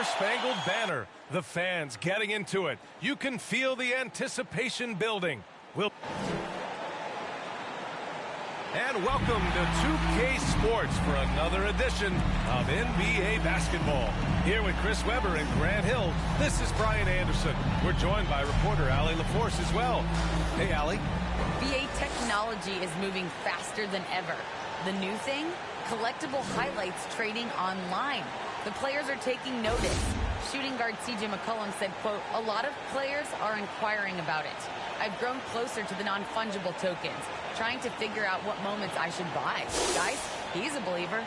Star-Spangled Banner. The fans getting into it. You can feel the anticipation building. And welcome to 2K Sports for another edition of NBA basketball. Here with Chris Webber and Grant Hill, this is Brian Anderson. We're joined by reporter Allie LaForce as well. Hey, Allie. NBA technology is moving faster than ever. The new thing? Collectible highlights trading online. The players are taking notice. Shooting guard CJ McCollum said, quote, "A lot of players are inquiring about it. I've grown closer to the non-fungible tokens, trying to figure out what moments I should buy." Guys, he's a believer.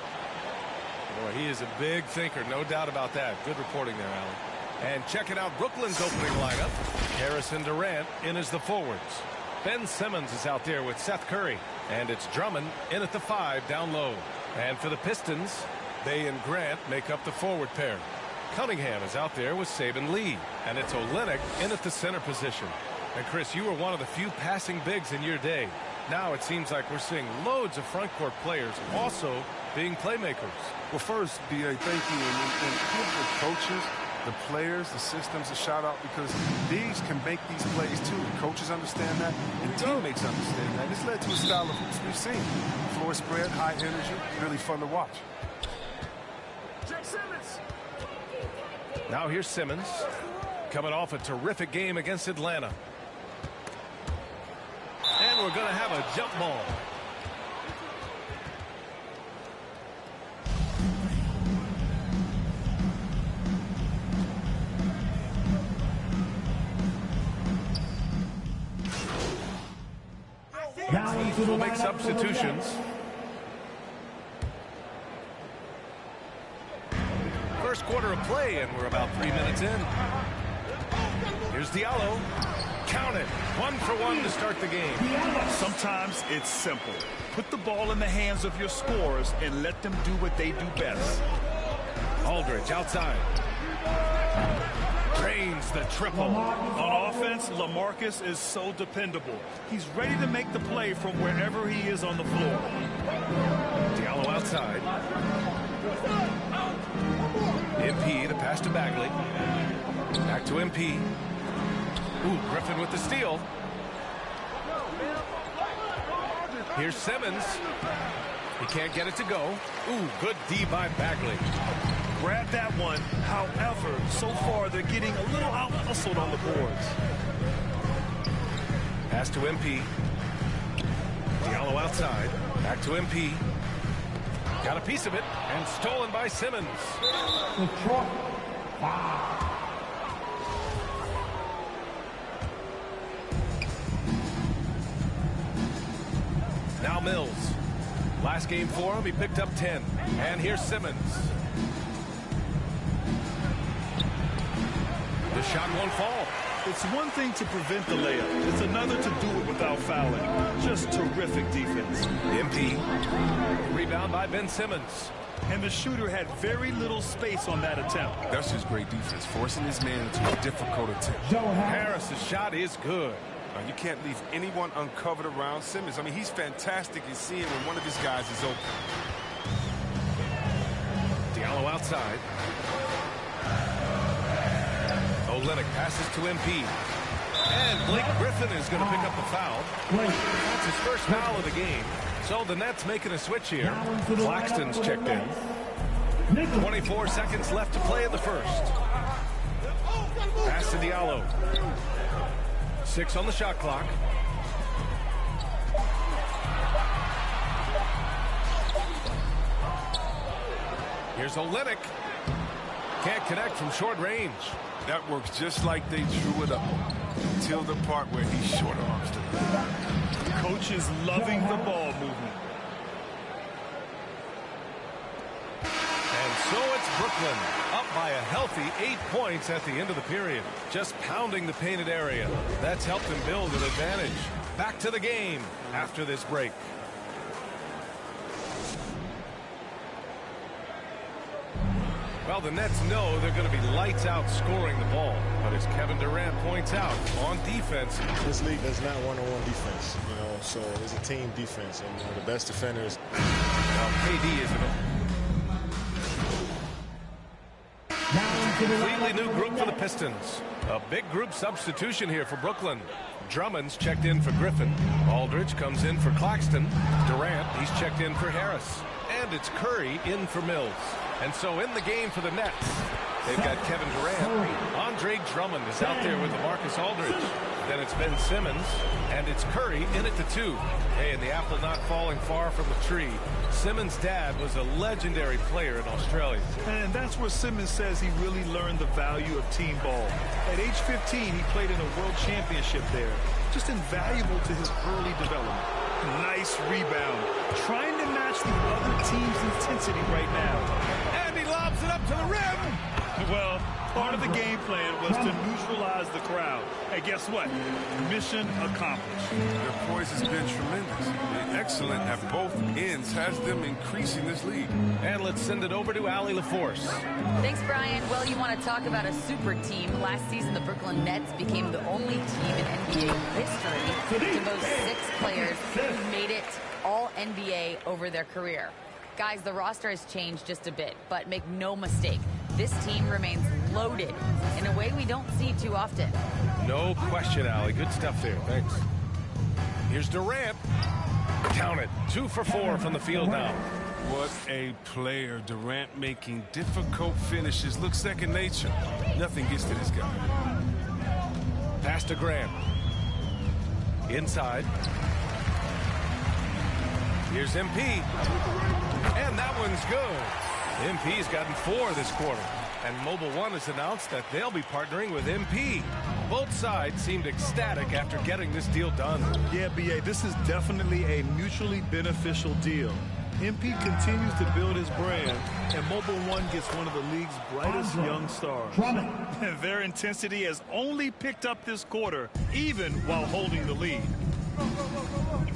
Boy, he is a big thinker, no doubt about that. Good reporting there, Allie. And checking out Brooklyn's opening lineup. Harrison Durant in as the forwards. Ben Simmons is out there with Seth Curry. And it's Drummond in at the 5 down low. And for the Pistons, Bey and Grant make up the forward pair. Cunningham is out there with Saban Lee. And it's Olynyk in at the center position. And Chris, you were one of the few passing bigs in your day. Now it seems like we're seeing loads of front court players also being playmakers. Well, first, B.A., thank you. And give the coaches, the players, the systems a shout-out because these can make these plays, too. The coaches understand that, and teammates understand that. This led to a style of hoops we've seen. Floor spread, high energy, really fun to watch. Now here's Simmons, coming off a terrific game against Atlanta. And we're going to have a jump ball. We'll make substitutions. First quarter of play, and we're about 3 minutes in. Here's Diallo. Count it. 1 for 1 to start the game. Sometimes it's simple. Put the ball in the hands of your scorers and let them do what they do best. Aldridge outside. Drains the triple. On offense, LaMarcus is so dependable. He's ready to make the play from wherever he is on the floor. Diallo outside. MP, the pass to Bagley. Back to MP. Ooh, Griffin with the steal. Here's Simmons. He can't get it to go. Ooh, good D by Bagley. Grab that one. However, so far they're getting a little out-hustled on the boards. Pass to MP. Diallo outside. Back to MP. Got a piece of it, and stolen by Simmons. Now Mills. Last game for him, he picked up 10. And here's Simmons. The shot won't fall. It's one thing to prevent the layup. It's another to do it without fouling. Just terrific defense. MP. Rebound by Ben Simmons. And the shooter had very little space on that attempt. That's just great defense, forcing his man into a difficult attempt. Harris's shot is good. You can't leave anyone uncovered around Simmons. I mean, he's fantastic in seeing when one of his guys is open. Diallo outside. Olynyk passes to MP. And Blake Griffin is going to pick up the foul. That's his first foul of the game. So the Nets making a switch here. Claxton's checked in. 24 seconds left to play in the first. Pass to Diallo. 6 on the shot clock. Here's Olynyk. Can't connect from short range. That works just like they drew it up until the part where he short arms the coach is loving the ball movement. And so it's Brooklyn up by a healthy 8 points at the end of the period. Just pounding the painted area. That's helped them build an advantage. Back to the game after this break. Well, the Nets know they're going to be lights out scoring the ball. But as Kevin Durant points out, on defense, this league does not one-on-one defense, so it's a team defense. And the best defenders. Well, KD isn't. Completely new group for the Pistons. A big group substitution here for Brooklyn. Drummond's checked in for Griffin. Aldridge comes in for Claxton. Durant, he's checked in for Harris. And it's Curry in for Mills. And so in the game for the Nets, they've got Kevin Durant. Andre Drummond is out there with LaMarcus Aldridge. Then it's Ben Simmons, and it's Curry in at the 2. Hey, and the apple not falling far from the tree. Simmons' dad was a legendary player in Australia. And that's where Simmons says he really learned the value of team ball. At age 15, he played in a world championship there. Just invaluable to his early development. Nice rebound. Trying to match the other team's intensity right now. And he lobs it up to the rim. Well, part of the game plan was to neutralize the crowd. And guess what? Mission accomplished. Their poise has been tremendous. They're excellent at both ends, has them increasing this lead. And let's send it over to Allie LaForce. Thanks, Brian. Well, you want to talk about a super team. Last season, the Brooklyn Nets became the only team in NBA history to boast 6 players who've made it all NBA over their career. Guys, the roster has changed just a bit, but make no mistake, this team remains loaded in a way we don't see too often. No question, Allie. Good stuff there. Thanks. Here's Durant. Count it. 2 for 4 from the field now. What a player. Durant making difficult finishes. Looks second nature. Nothing gets to this guy. Pass to Grant. Inside. Here's MP. And that one's good. MP's gotten 4 this quarter. And Mobile One has announced that they'll be partnering with MP. Both sides seemed ecstatic after getting this deal done. Yeah, BA, this is definitely a mutually beneficial deal. MP continues to build his brand, and Mobile One gets one of the league's brightest young stars. And their intensity has only picked up this quarter, even while holding the lead.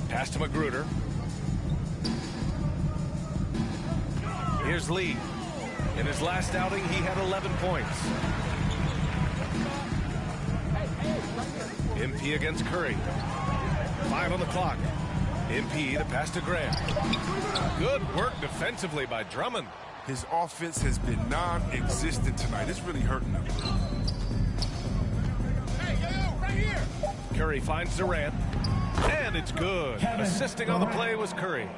Pass to Magruder. Here's Lee. In his last outing, he had 11 points. MP against Curry. 5 on the clock. MP, the pass to Grant. Good work defensively by Drummond. His offense has been non-existent tonight. It's really hurting him. Right here. Curry finds Durant. And it's good. Assisting on the play was Curry.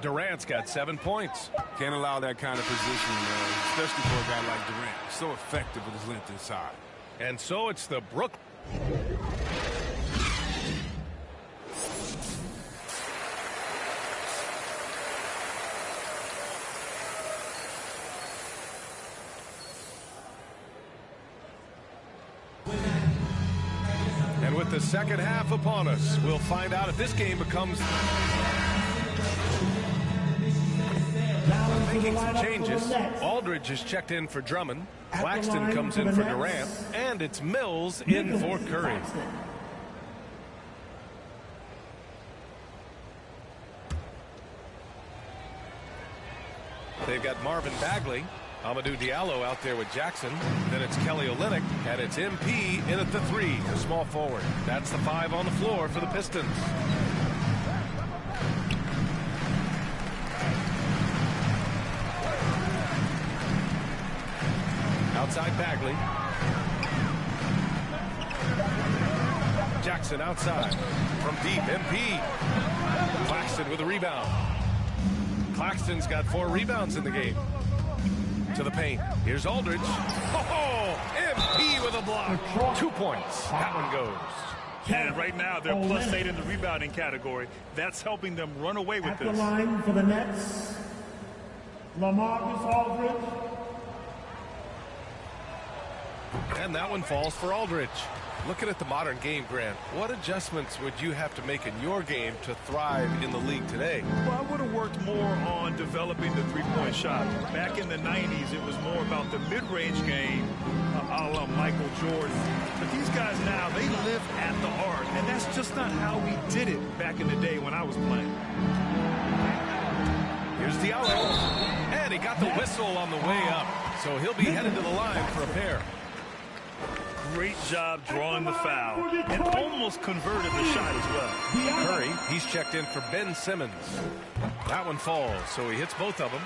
Durant's got 7 points. Can't allow that kind of position, especially for a guy like Durant. So effective with his length inside. And so it's the Brook. And with the second half upon us, we'll find out if this game becomes... Making some changes. Aldridge is checked in for Drummond. Claxton comes in for Durant. And it's Mills in for Curry. They've got Marvin Bagley. Amadou Diallo out there with Jackson. Then it's Kelly Olynyk. And it's MP in at the 3, the small forward. That's the 5 on the floor for the Pistons. Outside Bagley. Jackson outside. From deep, MP. Claxton with a rebound. Claxton's got 4 rebounds in the game. To the paint. Here's Aldridge. Oh, MP with a block. 2 points. That one goes. And right now, they're +8 in the rebounding category. That's helping them run away with this. At the line for the Nets, LaMarcus Aldridge. And that one falls for Aldridge. Looking at the modern game, Grant, what adjustments would you have to make in your game to thrive in the league today? Well, I would have worked more on developing the three-point shot. Back in the 90s, it was more about the mid-range game, a la Michael Jordan. But these guys now, they live at the art, and that's just not how we did it back in the day when I was playing. Here's Diallo. And he got the whistle on the way up. So he'll be headed to the line for a pair. Great job drawing the foul and almost converted the shot as well. Curry, he's checked in for Ben Simmons. That one falls, so he hits both of them.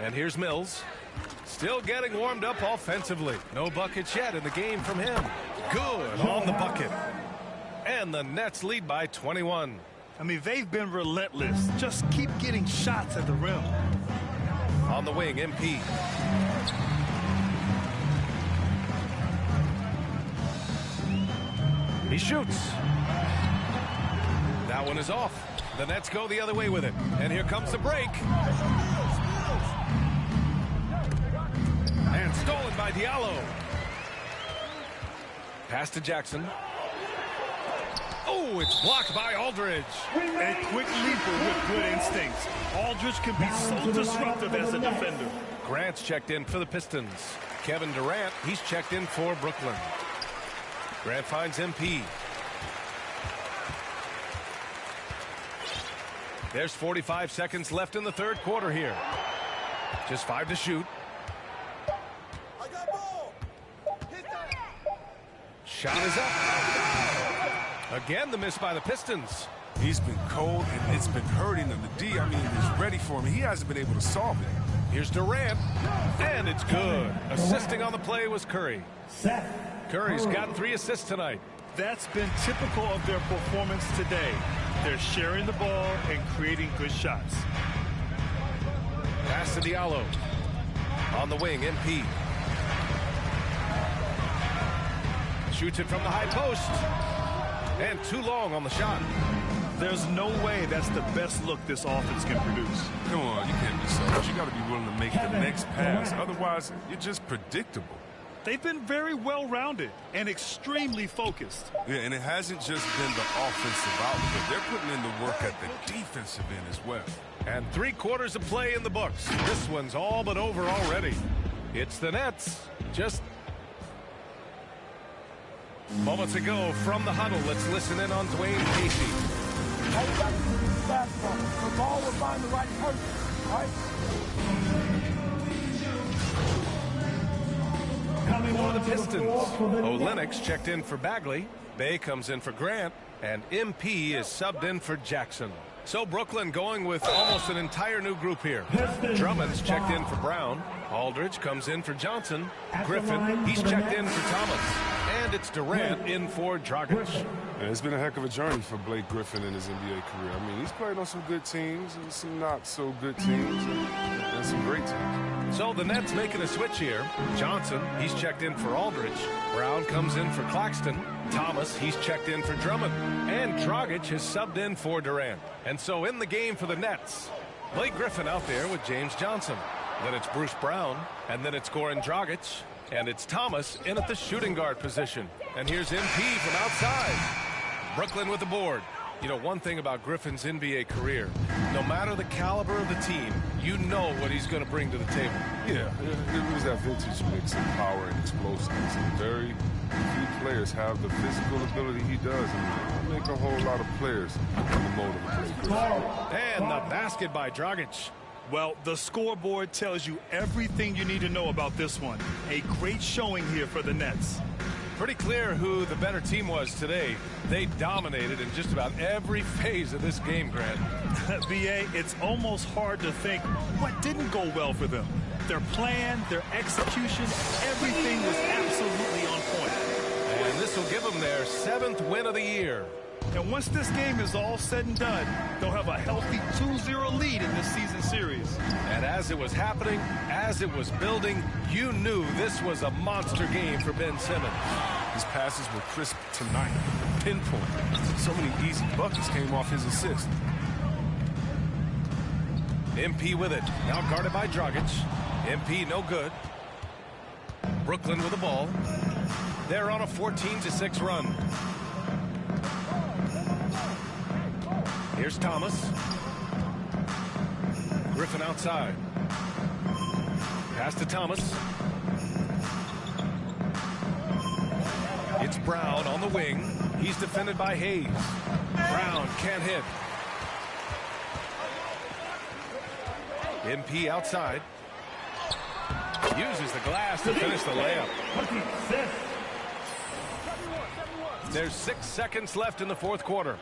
And here's Mills. Still getting warmed up offensively. No buckets yet in the game from him. Good on the bucket. And the Nets lead by 21. I mean, they've been relentless. Just keep getting shots at the rim. On the wing, MP. He shoots. That one is off. The Nets go the other way with it. And here comes the break. And stolen by Diallo. Pass to Jackson. Oh, it's blocked by Aldridge. A quick leaper with good instincts. Aldridge can be so disruptive as a defender. Grant's checked in for the Pistons. Kevin Durant, he's checked in for Brooklyn. Grant finds MP. There's 45 seconds left in the third quarter here. Just 5 to shoot. Shot is up. Again, the miss by the Pistons. He's been cold, and it's been hurting him. The D, I mean, is ready for him. He hasn't been able to solve it. Here's Durant, and it's good. Assisting on the play was Curry. Curry's got 3 assists tonight. That's been typical of their performance today. They're sharing the ball and creating good shots. Pass to Diallo. On the wing, MP. Shoots it from the high post. And too long on the shot. There's no way that's the best look this offense can produce. Come on, you can't be selfish. You got to be willing to make the next pass. Otherwise, you're just predictable. They've been very well-rounded and extremely focused. Yeah, and it hasn't just been the offensive output. They're putting in the work at the defensive end as well. And 3 quarters of play in the books. This one's all but over already. It's the Nets. Just moments ago from the huddle, let's listen in on Dwayne Casey. Everybody needs basketball. The ball will find the right person, right? For the Pistons, Olenek's checked in for Bagley. Bay comes in for Grant. And MP is subbed in for Jackson. So Brooklyn going with almost an entire new group here. Drummond's checked in for Brown. Aldridge comes in for Johnson. Griffin, he's checked in for Thomas. And it's Durant in for Dragic. Yeah, it's been a heck of a journey for Blake Griffin in his NBA career. I mean, he's played on some good teams and some not so good teams and some great teams. So the Nets making a switch here. Johnson, he's checked in for Aldridge. Brown comes in for Claxton. Thomas, he's checked in for Drummond. And Dragic has subbed in for Durant. And so in the game for the Nets, Blake Griffin out there with James Johnson. Then it's Bruce Brown. And then it's Goran Dragic. And it's Thomas in at the shooting guard position. And here's MP from outside. Brooklyn with the board. You know, one thing about Griffin's NBA career, no matter the caliber of the team, you know what he's going to bring to the table. Yeah, it was that vintage mix of power and explosiveness. And very few players have the physical ability he does. And make a whole lot of players in the mold of Blake Griffin. And the basket by Dragic. Well, the scoreboard tells you everything you need to know about this one. A great showing here for the Nets. Pretty clear who the better team was today. They dominated in just about every phase of this game, Grant. VA, it's almost hard to think what didn't go well for them. Their plan, their execution, everything was absolutely on point. And this will give them their 7th win of the year. And once this game is all said and done, they'll have a healthy 2-0 lead in this season series. And as it was happening, as it was building, you knew this was a monster game for Ben Simmons. His passes were crisp tonight, pinpoint. So many easy buckets came off his assist. MP with it, now guarded by Dragic. MP no good. Brooklyn with the ball. They're on a 14-6 run. Here's Thomas. Griffin outside. Pass to Thomas. It's Brown on the wing. He's defended by Hayes. Brown can't hit. MP outside. Uses the glass to finish the layup. There's 6 seconds left in the fourth quarter.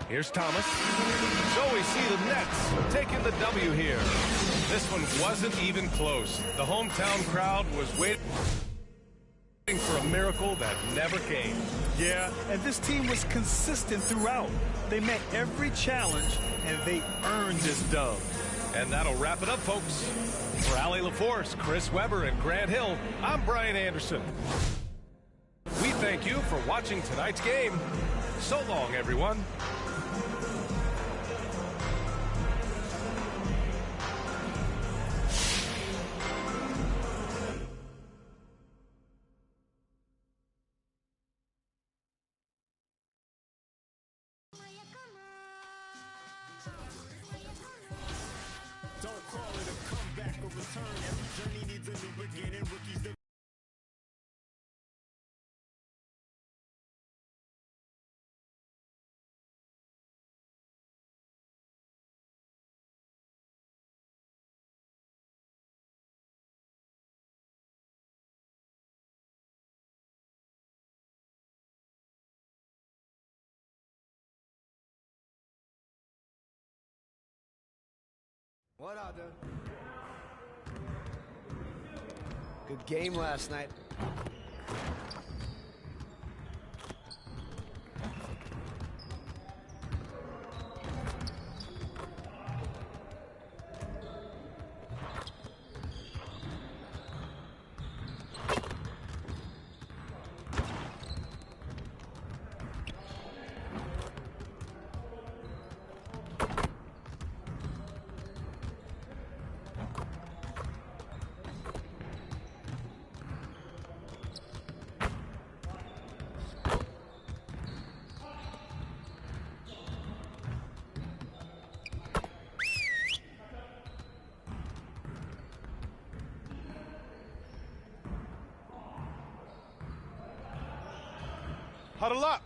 Here's Thomas. So we see the Nets taking the W here. This one wasn't even close. The hometown crowd was waiting for a miracle that never came. Yeah, and this team was consistent throughout. They met every challenge, and they earned this dub. And that'll wrap it up, folks. For Allie LaForce, Chris Webber, and Grant Hill, I'm Brian Anderson. We thank you for watching tonight's game. So long, everyone. What up, dude? Good game last night. Huddle up.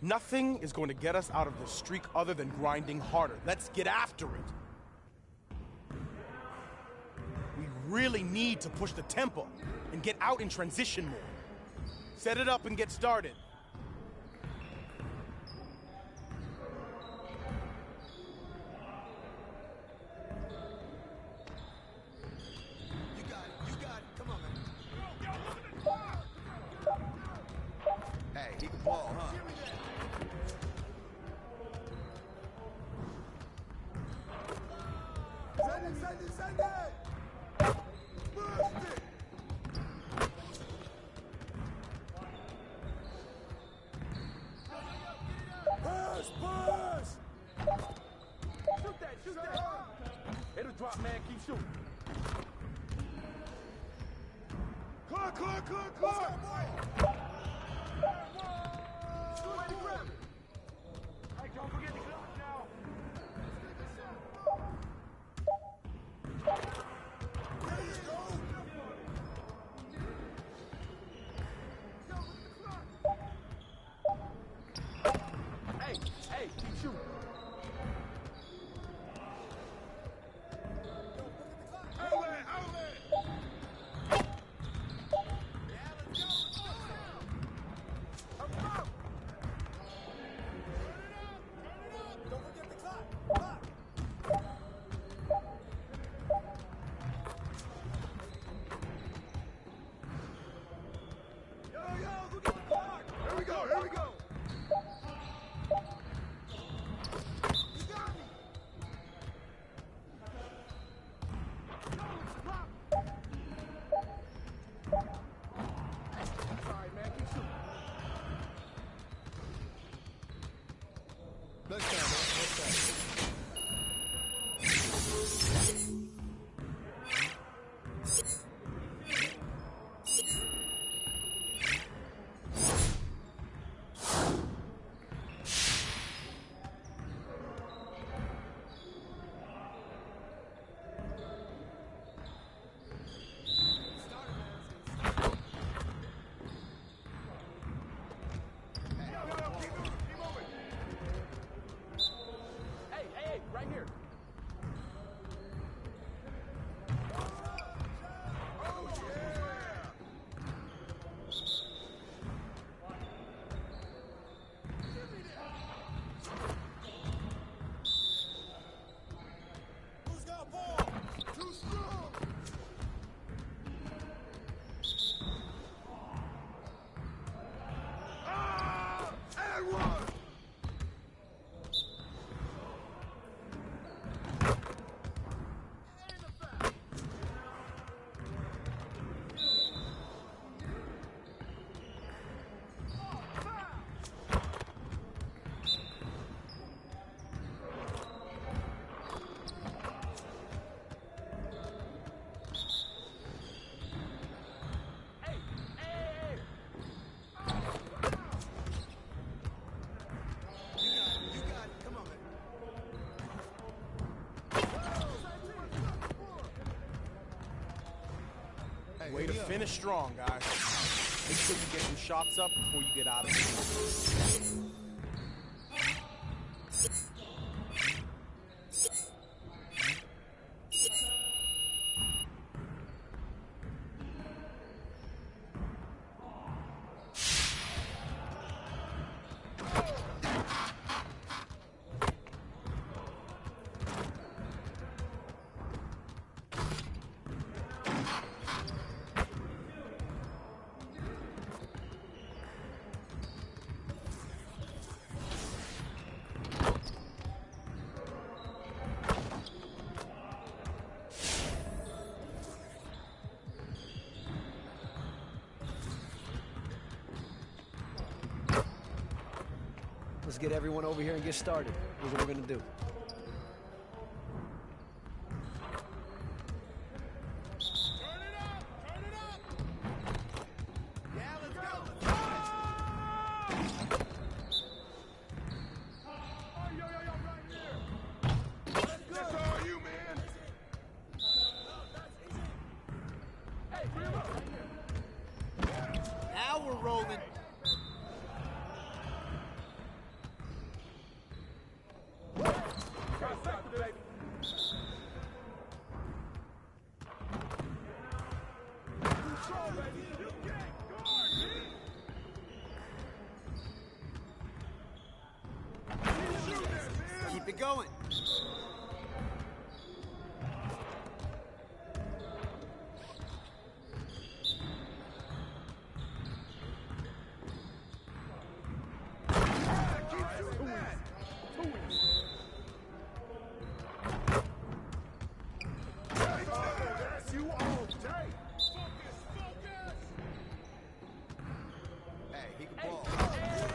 Nothing is going to get us out of this streak other than grinding harder. Let's get after it. We really need to push the tempo and get out in transition more. Set it up and get started. It'll drop, man. Keep shooting. Clock. Hey, don't forget the clock now. Hey, keep shooting. Way to finish strong, guys. Make sure you get some shots up before you get out of here. Let's get everyone over here and get started. Here's what we're gonna do. Now we're rolling. Keep it going.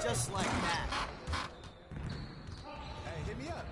Just like that. Hey, hit me up.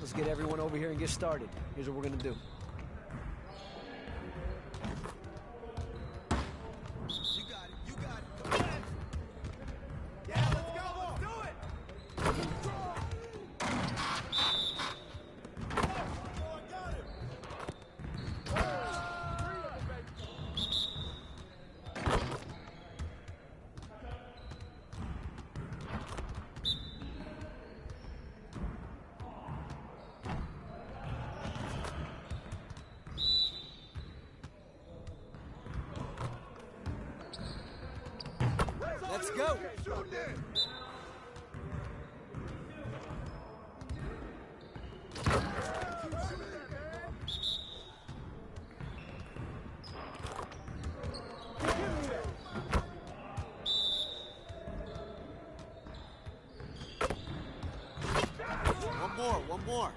Let's get everyone over here and get started. Here's what we're gonna do. You got it. You got it. Come on. Yeah, let's go. Let's do it. Let's go. One more.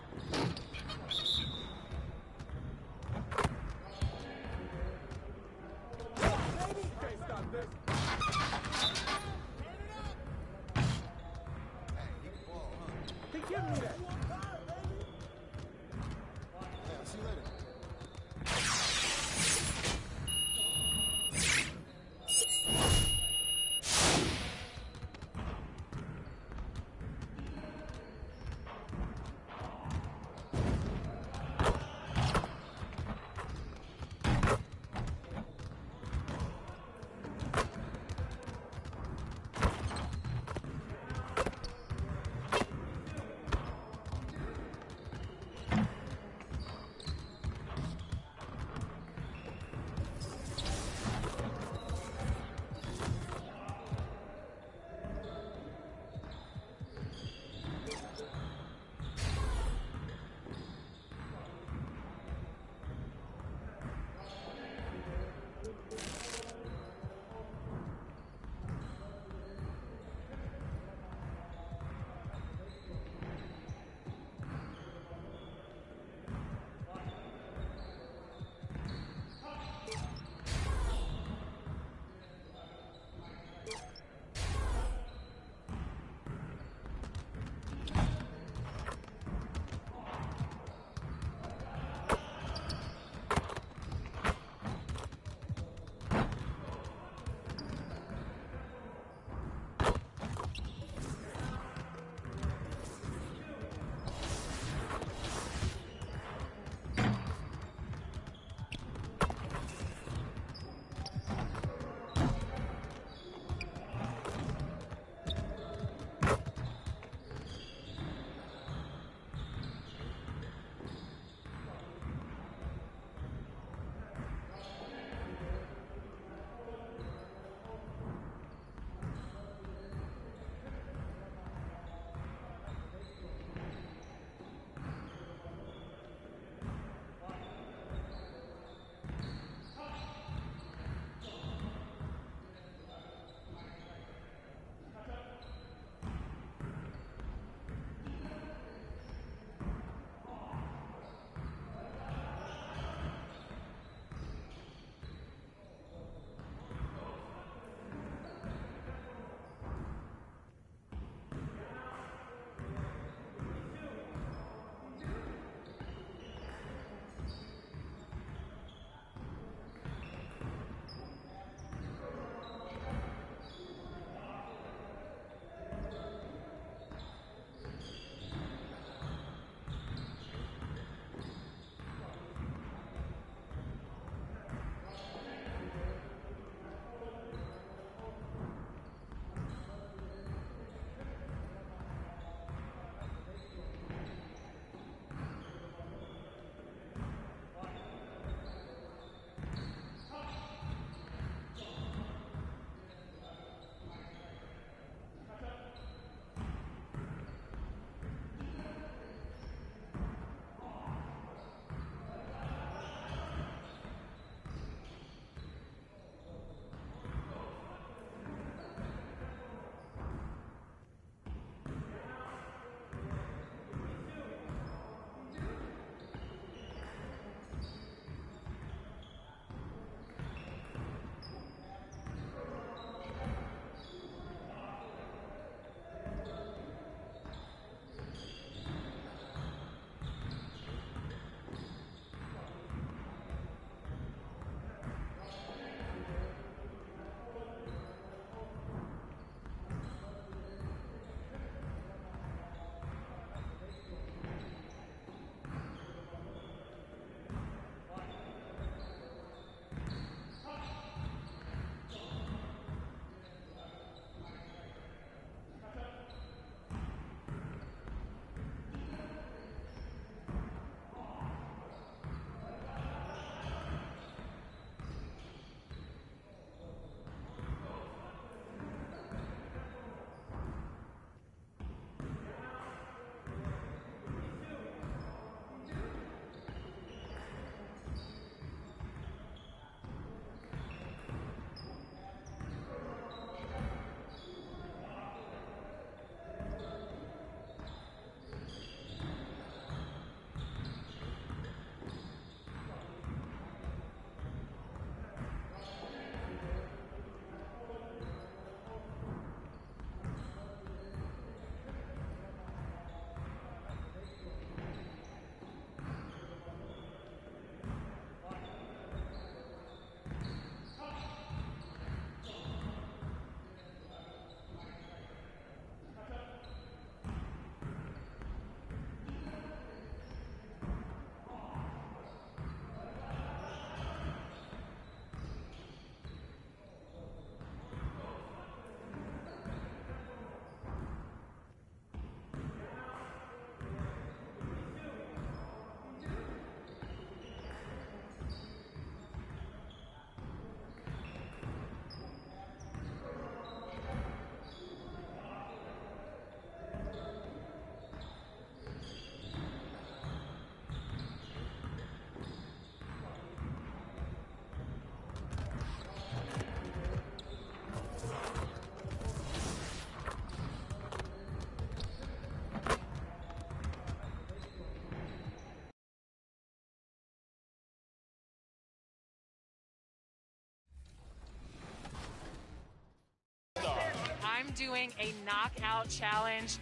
I'm doing a knockout challenge.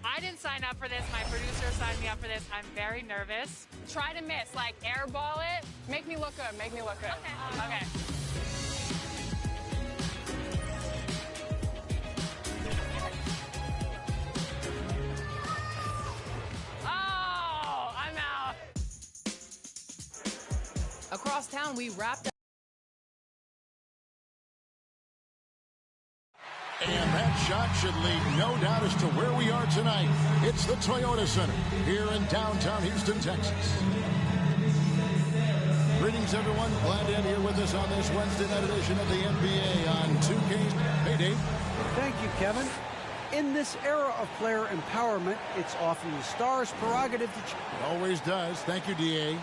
I didn't sign up for this. My producer signed me up for this. I'm very nervous. Try to miss, like airball it. Make me look good, make me look good. Okay. Okay. Oh, I'm out. Across town, we wrapped up. And that shot should leave no doubt as to where we are tonight. It's the Toyota Center here in downtown Houston, Texas. Greetings, everyone. Glad to have you here with us on this Wednesday night edition of the NBA on 2K. Hey, Dave. Thank you, Kevin. In this era of player empowerment, it's often the star's prerogative to... It always does. Thank you, D.A.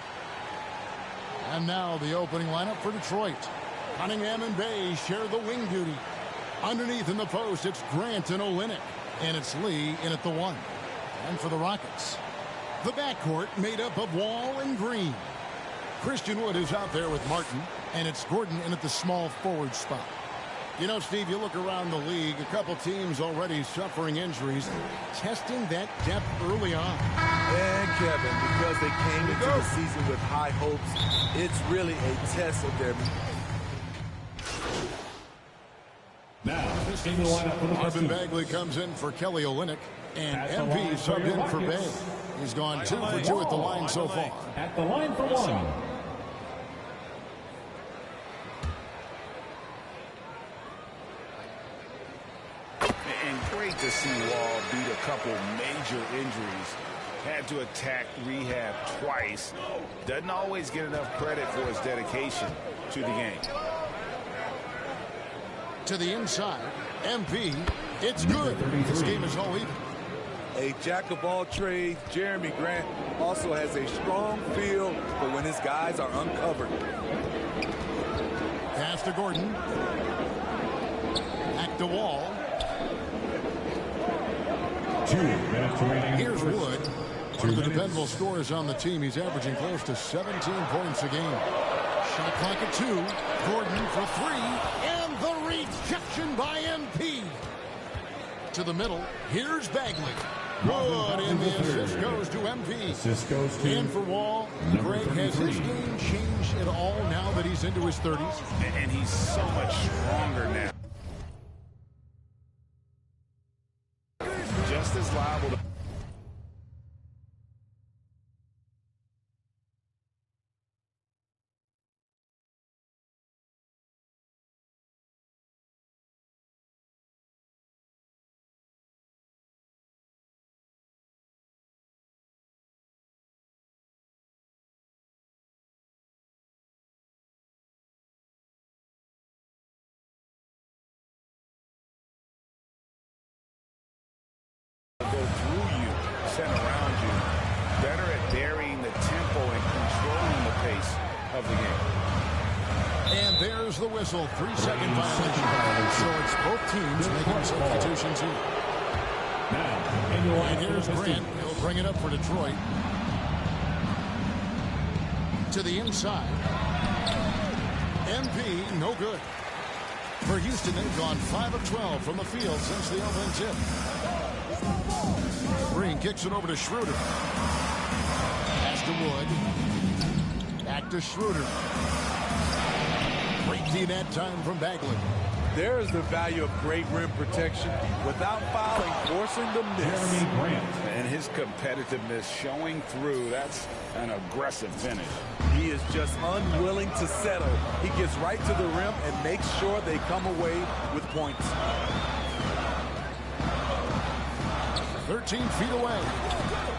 And now the opening lineup for Detroit. Cunningham and Bay share the wing duty. Underneath in the post, it's Grant and Olynyk. And it's Lee in at the 1. And for the Rockets, the backcourt made up of Wall and Green. Christian Wood is out there with Martin. And it's Gordon in at the small forward spot. You know, Steve, you look around the league, a couple teams already suffering injuries, testing that depth early on. And Kevin, because they came into the season with high hopes, it's really a test of their... Marvin Bagley comes in for Kelly Olynyk, and MP subbed in for Bay. He's gone 2 for 2 at the line so far. At the line for 1. And great to see Wall beat a couple major injuries. Had to attack rehab twice. Doesn't always get enough credit for his dedication to the game. To the inside, MP, it's good. This game is all even. A jack of all trades, Jeremy Grant also has a strong feel for when his guys are uncovered. Pass to Gordon. Back to Wall. Here's Wood. One of the dependable scorers on the team. He's averaging close to 17 points a game. Shot clock at 2. Gordon for 3. And the rejection by MP. To the middle. Here's Bagley. Good. And the assist goes to MP. And for Wall, Greg, has his game changed at all now that he's into his 30s? And he's so much stronger now. Just as liable to... Sent around you, better at varying the tempo and controlling the pace of the game. And there's the whistle. 3-second violation. So it's both teams making substitutions here. And here's Grant. He'll bring it up for Detroit. To the inside. MP, no good. For Houston, they've gone 5 of 12 from the field since the opening tip. Green kicks it over to Schroeder. Pass to Wood. Back to Schroeder. Great D that time from Bagley. There's the value of great rim protection without fouling, forcing the miss. And his competitiveness showing through. That's an aggressive finish. He is just unwilling to settle. He gets right to the rim and makes sure they come away with points. 13 feet away.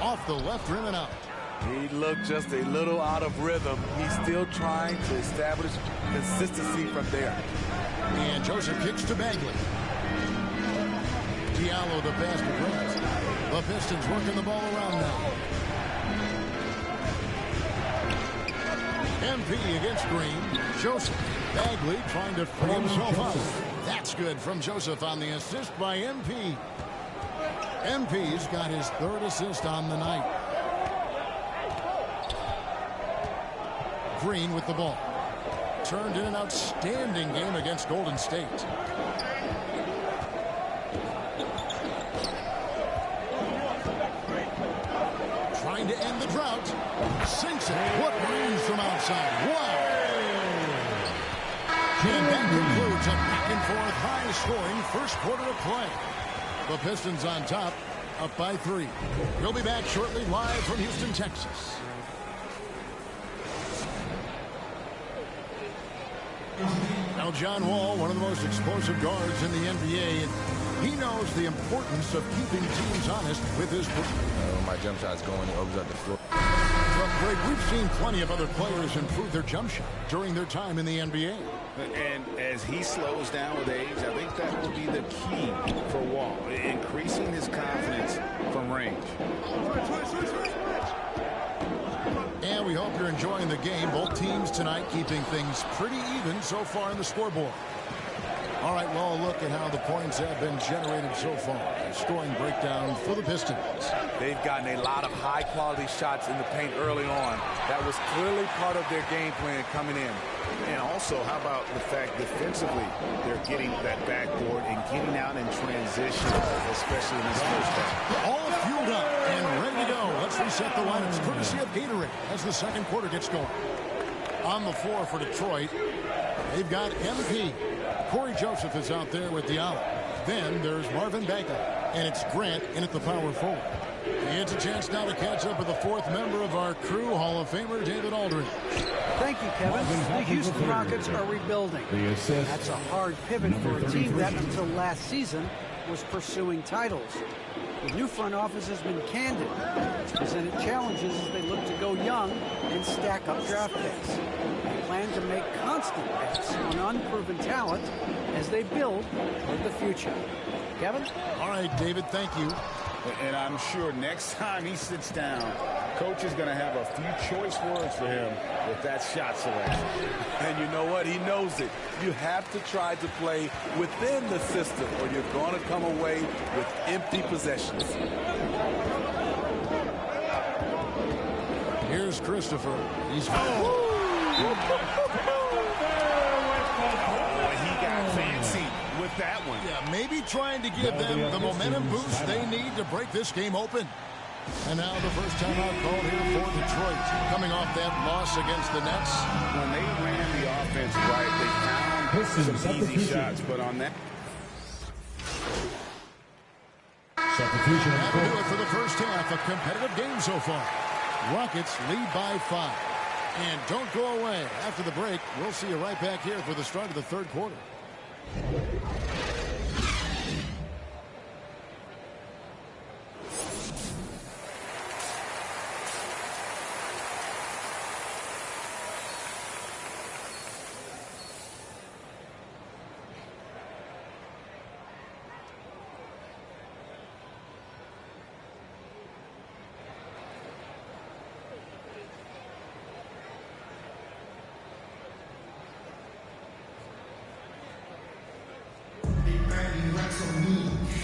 Off the left rim and out. He looked just a little out of rhythm. He's still trying to establish consistency from there. And Joseph kicks to Bagley. Diallo the pass to Grant. The Pistons working the ball around now. MP against Green. Joseph. Bagley trying to free himself out. That's good from Joseph on the assist by MP. MP's got his 3rd assist on the night. Green with the ball. Turned in an outstanding game against Golden State. trying to end the drought. Sinks it. What range from outside. Wow. And that concludes a back-and-forth, high-scoring first quarter of play. The Pistons on top, up by 3. We'll be back shortly, live from Houston, Texas. Now, John Wall, one of the most explosive guards in the NBA, and he knows the importance of keeping teams honest with his work. When my jump shot's going, it opens up the floor. Well, Greg, we've seen plenty of other players improve their jump shot during their time in the NBA. And as he slows down with age, I think that will be the key for Wall, increasing his confidence from range. And we hope you're enjoying the game. Both teams tonight keeping things pretty even so far on the scoreboard. All right, well, look at how the points have been generated so far. Scoring breakdown for the Pistons. They've gotten a lot of high-quality shots in the paint early on. That was clearly part of their game plan coming in. And also, how about the fact defensively, they're getting that backboard and getting out in transition, especially in this first half. All fueled up and ready to go. Let's reset the lineups, courtesy of Gatorade, as the second quarter gets going. On the floor for Detroit, they've got MP. Corey Joseph is out there with Diallo. Then there's Marvin Bagley, and it's Grant in at the power forward. He gets a chance now to catch up with the fourth member of our crew, Hall of Famer David Aldridge. Thank you, Kevin. The Houston Rockets are rebuilding. That's a hard pivot for a team that until last season was pursuing titles. The new front office has been candid. It's presented challenges as they look to go young and stack up draft picks. They plan to make constant bets on unproven talent as they build toward the future. Kevin? All right, David, thank you. And I'm sure next time he sits down, Coach is going to have a few choice words for him with that shot selection. And you know what? He knows it. You have to try to play within the system or you're going to come away with empty possessions. Here's Christopher. He's... He got fancy with that one. Yeah, maybe trying to give them the momentum boost they need to break this game open. And now the first time out called here for Detroit, coming off that loss against the Nets. When they ran the offense right, they found some easy shots, but on that. Substitution. That'll do it for the first half. A competitive game so far. Rockets lead by 5. And don't go away. After the break, we'll see you right back here for the start of the third quarter.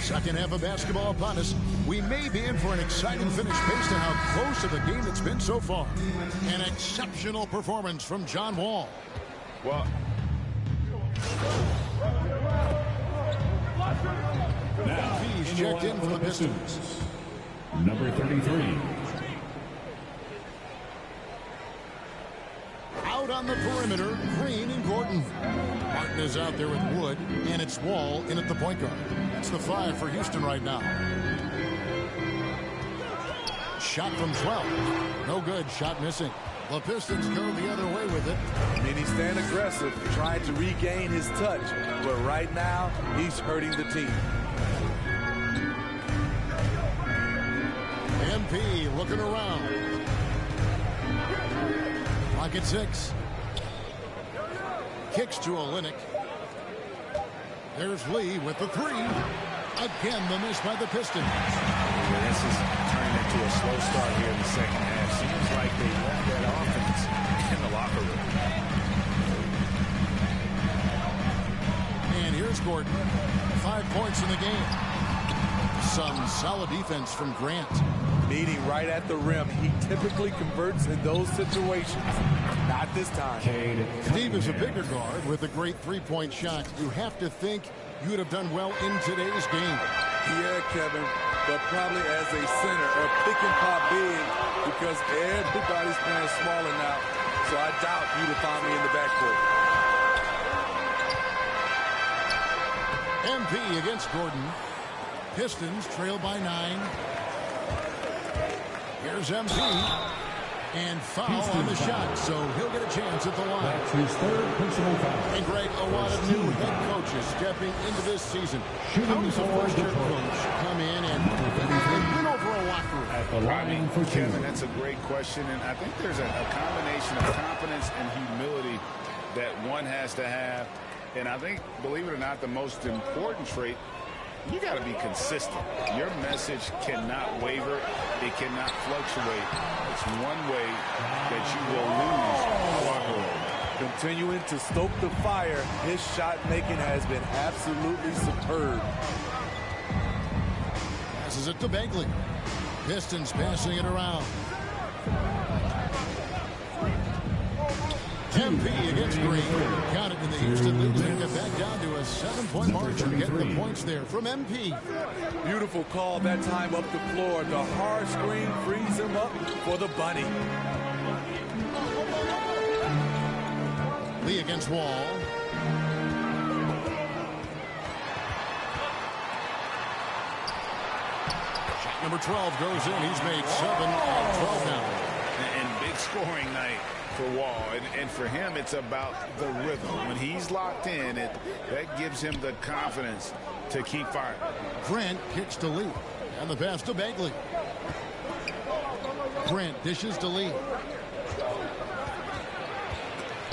Second half of basketball upon us. We may be in for an exciting finish based on how close of a game it's been so far. An exceptional performance from John Wall. Well, now he's checked in for the Pistons. Number 33. Out on the perimeter, Green and Gordon. Martin is out there with Wood, and it's Wall in at the point guard. That's the 5 for Houston right now. Shot from 12. No good. Shot missing. The Pistons go the other way with it. I mean, he's staying aggressive, trying to regain his touch. But right now, he's hurting the team. MP looking around. Clock at 6. Kicks to Olynyk. There's Lee with the 3. Again, the miss by the Pistons. Yeah, this is turning into a slow start here in the second half. Seems like they left that offense in the locker room. And here's Gordon. 5 points in the game. Some solid defense from Grant. Meeting right at the rim. He typically converts in those situations. Not this time. Steve is a bigger guard with a great three-point shot. You have to think you would have done well in today's game. Yeah, Kevin, but probably as a center or pick and pop big because everybody's playing smaller now. So I doubt you'd have found me in the backcourt. MP against Gordon. Pistons trail by 9. Here's MP. And foul on the shot, so he'll get a chance at the line. That's his third personal foul. And Greg, a lot of new head coaches stepping into this season. How does a first-year coach come in and win over a locker room? At the line for Kevin, that's a great question, and I think there's a combination of confidence and humility that one has to have. And I think, believe it or not, the most important trait, you got to be consistent. Your message cannot waver. It cannot fluctuate. It's one way that you will lose a locker room. Continuing to stoke the fire, his shot making has been absolutely superb. Passes it to Bagley. Pistons passing it around. MP against Green. Count it in the Houston lead. They get back down to a 7-point margin. Getting the points there from MP. Beautiful call that time up the floor. The hard screen frees him up for the bunny. Lee against Wall. Shot number 12 goes in. He's made 7 out of 12 now. And big scoring night for Wall, and for him it's about the rhythm. When he's locked in, that gives him the confidence to keep firing. Grant kicks to Lee, and the pass to Bagley. Grant dishes to Lee.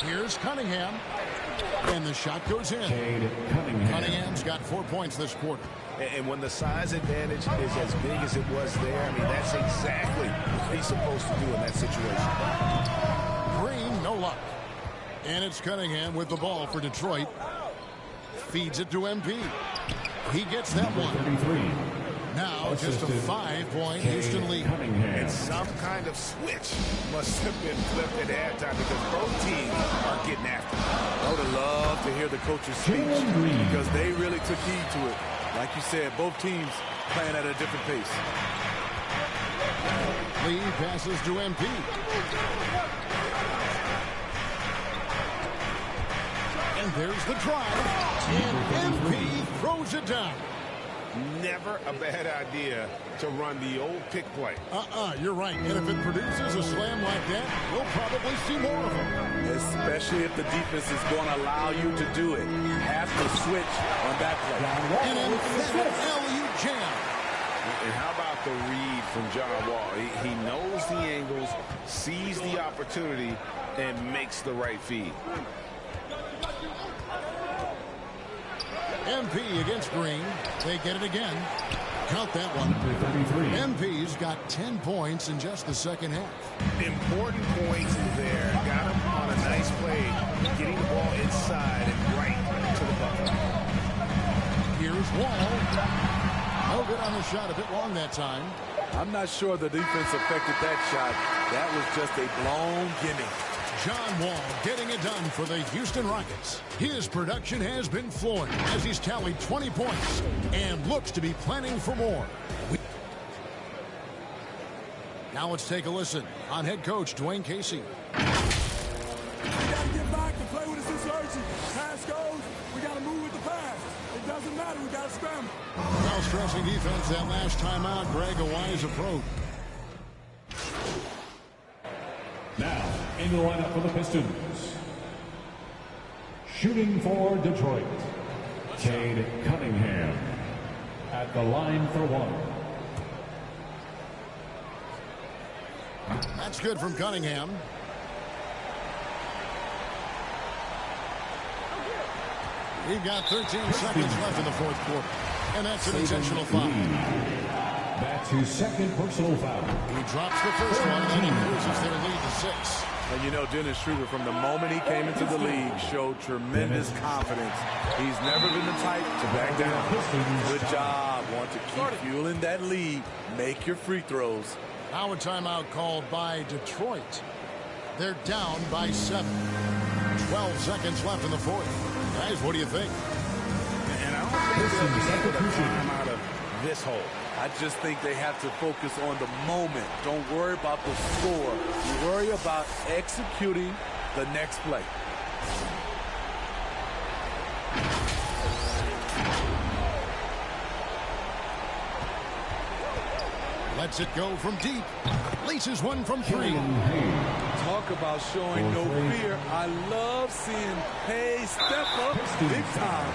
Here's Cunningham, and the shot goes in. Cunningham's got 4 points this quarter. And when the size advantage is as big as it was there, I mean, that's exactly what he's supposed to do in that situation. Green, no luck. And it's Cunningham with the ball for Detroit. Feeds it to MP. He gets that one. Now just a 5-point Houston lead. And some kind of switch must have been flipped at halftime because both teams are getting after it. I would have loved to hear the coach's speech because they really took heed to it. Like you said, both teams playing at a different pace. Lee passes to MP. And there's the drive. And MP throws it down. Never a bad idea to run the old pick play. You're right. And if it produces a slam like that, we'll probably see more of them. Especially if the defense is going to allow you to do it. Have to switch on that play. And emphatic alley-oop jam. And how about the read from John Wall? He knows the angles, sees the opportunity, and makes the right feed. MP against Green. They get it again. Count that one. MP's got 10 points in just the second half. Important points there. Got him on a nice play, getting the ball inside and right to the bucket. Here's Wall. No good on the shot. A bit long that time. I'm not sure the defense affected that shot. That was just a blown gimme. John Wall getting it done for the Houston Rockets. His production has been flowing as he's tallied 20 points and looks to be planning for more. Now let's take a listen on head coach Dwayne Casey. We got to get back to play with this urgency. Pass goes, we got to move with the pass. It doesn't matter, we got to scramble. Well, stressing defense that last time out. Greg, a wise approach. Now, in the lineup for the Pistons. Shooting for Detroit, Cade Cunningham. At the line for one. That's good from Cunningham. We've got 13 seconds left in the fourth quarter. And that's an intentional foul. That's his second personal foul. He drops the first one, and then he loses their lead to 6. And you know, Dennis Schroeder, from the moment he came into the league, showed tremendous confidence. He's never been the type to back down. Good job. Want to keep fueling that lead. Make your free throws. Now a timeout called by Detroit. They're down by 7. 12 seconds left in the fourth. Guys, what do you think? And I don't Climb out of this hole. I just think they have to focus on the moment. Don't worry about the score. You worry about executing the next play. Lets it go from deep. Laces one from three. Talk about showing no fear. I love seeing Hay step up big time.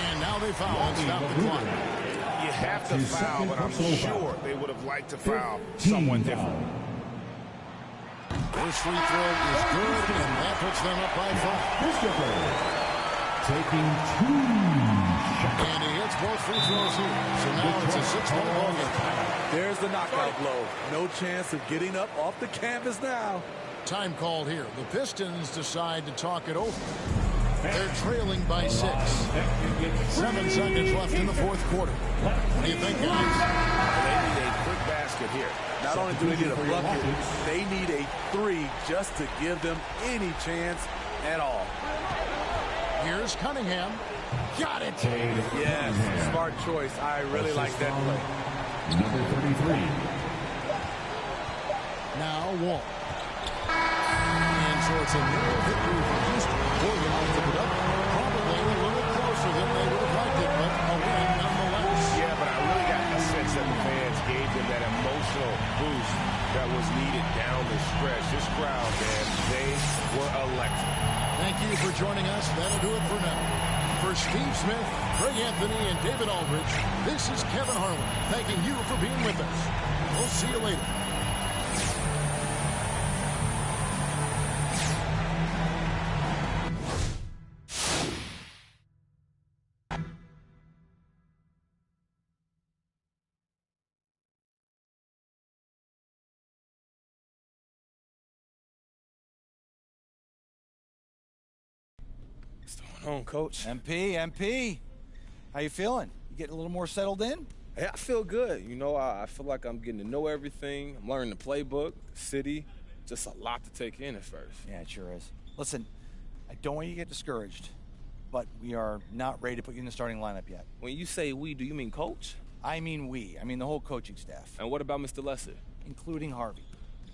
And now they foul and stop the clock. You have to foul, but I'm sure they would have liked to foul someone different. First free throw is good, and that puts them up by 5. Taking 2 shots. And he hits both free throws here. So now it's a 6-1 ball game. There's the knockout blow. No chance of getting up off the canvas now. Time called here. The Pistons decide to talk it over. They're trailing by 6. 7 seconds left in the fourth quarter. What do you think, guys? They need a quick basket here. Not only do they need a bucket, they need a 3 just to give them any chance at all. Here's Cunningham. Got it. Yes, smart choice. I really like that play. Number 33. Now Wall. And so it's a narrow victory for Houston. Oregon took it up. Probably a little closer than they would have liked it, but a win nonetheless. Yeah, but I really got the sense that the fans gave them that emotional boost that was needed down the stretch. This crowd, man, they were electric. Thank you for joining us. That'll do it for now. For Steve Smith, Craig Anthony, and David Aldridge, this is Kevin Harlan thanking you for being with us. We'll see you later. What's going on, Coach? MP, how you feeling? You getting a little more settled in? Hey, I feel good. You know, I feel like I'm getting to know everything. I'm learning the playbook, the city. Just a lot to take in at first. Yeah, it sure is. Listen, I don't want you to get discouraged, but we are not ready to put you in the starting lineup yet. When you say we, do you mean coach? I mean we. I mean the whole coaching staff. And what about Mr. Lesser? Including Harvey.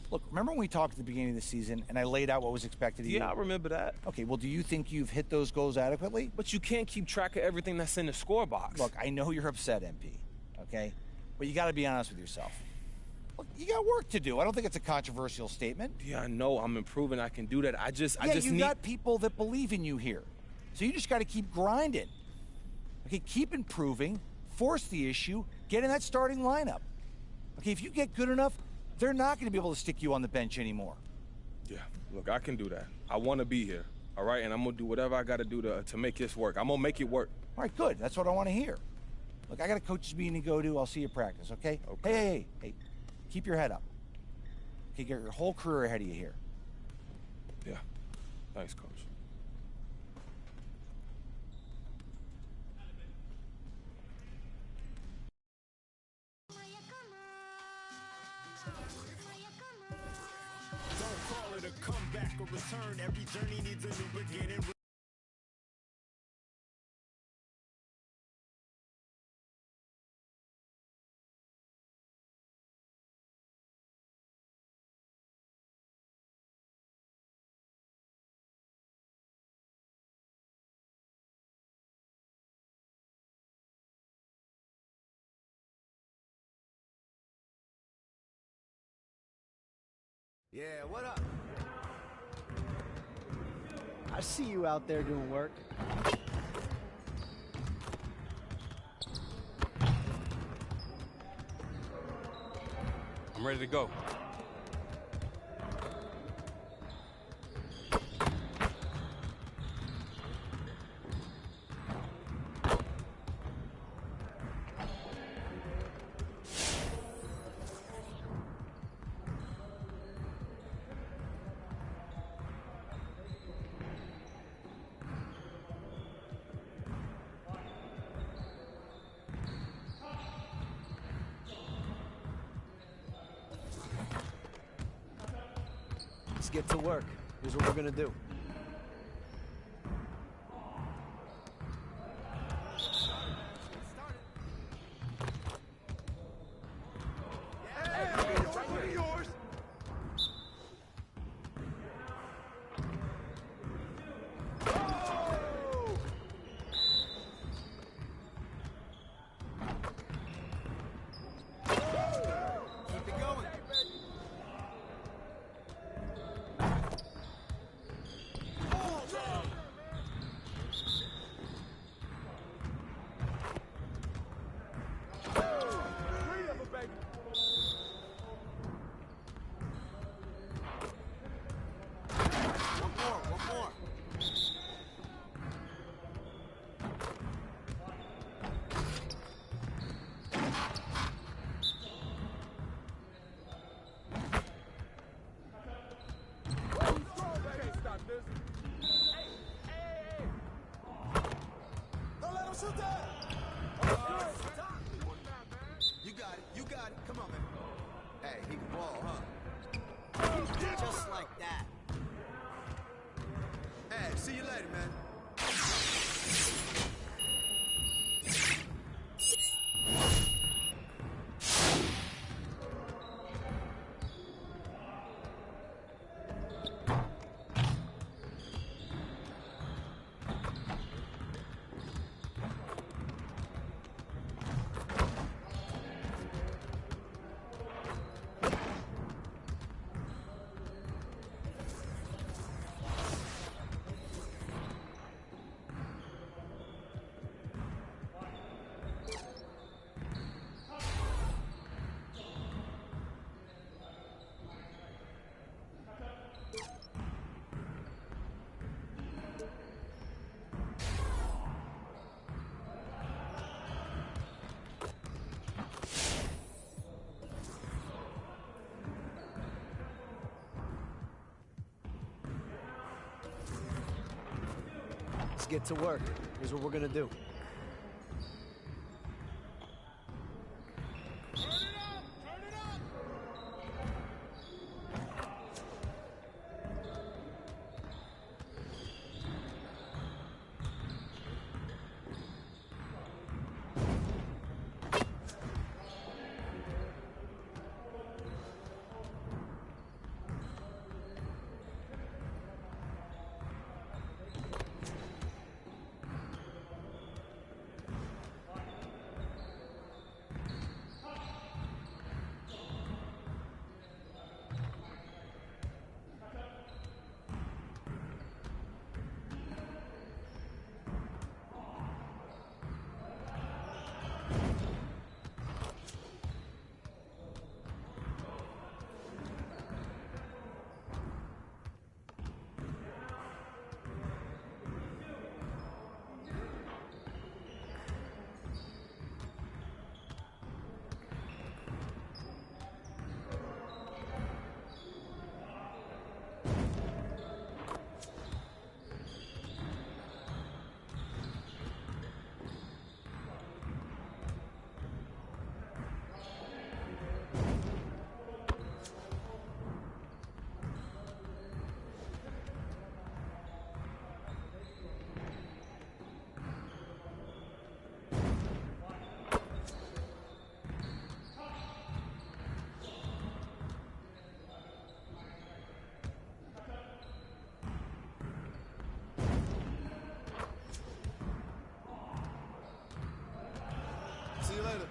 Look, remember when we talked at the beginning of the season and I laid out what was expected of you? Yeah, I remember that. Okay, well, do you think you've hit those goals adequately? But you can't keep track of everything that's in the score box. Look, I know you're upset, MP, okay? But you got to be honest with yourself. Look, you got work to do. I don't think it's a controversial statement. Yeah, I know. I'm improving. I can do that. I just you got people that believe in you here. So you just got to keep grinding. Okay, keep improving, force the issue, get in that starting lineup. Okay, if you get good enough, they're not going to be able to stick you on the bench anymore. Yeah, look, I can do that. I want to be here, all right? And I'm going to do whatever I got to do to make this work. I'm going to make it work. All right, good. That's what I want to hear. Look, I got a coach's meeting to go to. I'll see you practice, okay? Okay. Hey, keep your head up. Okay, get your whole career ahead of you here. Yeah, thanks, Coach. Don't call it a comeback or return. Every journey needs a new beginning. Yeah, what up? I see you out there doing work. I'm ready to go. Let's get to work. Here's what we're gonna do. You got it. You got it. Come on, man. Hey, he can ball, huh? Just like that. Hey, see you later, man. Let's get to work. Here's what we're gonna do. See you later.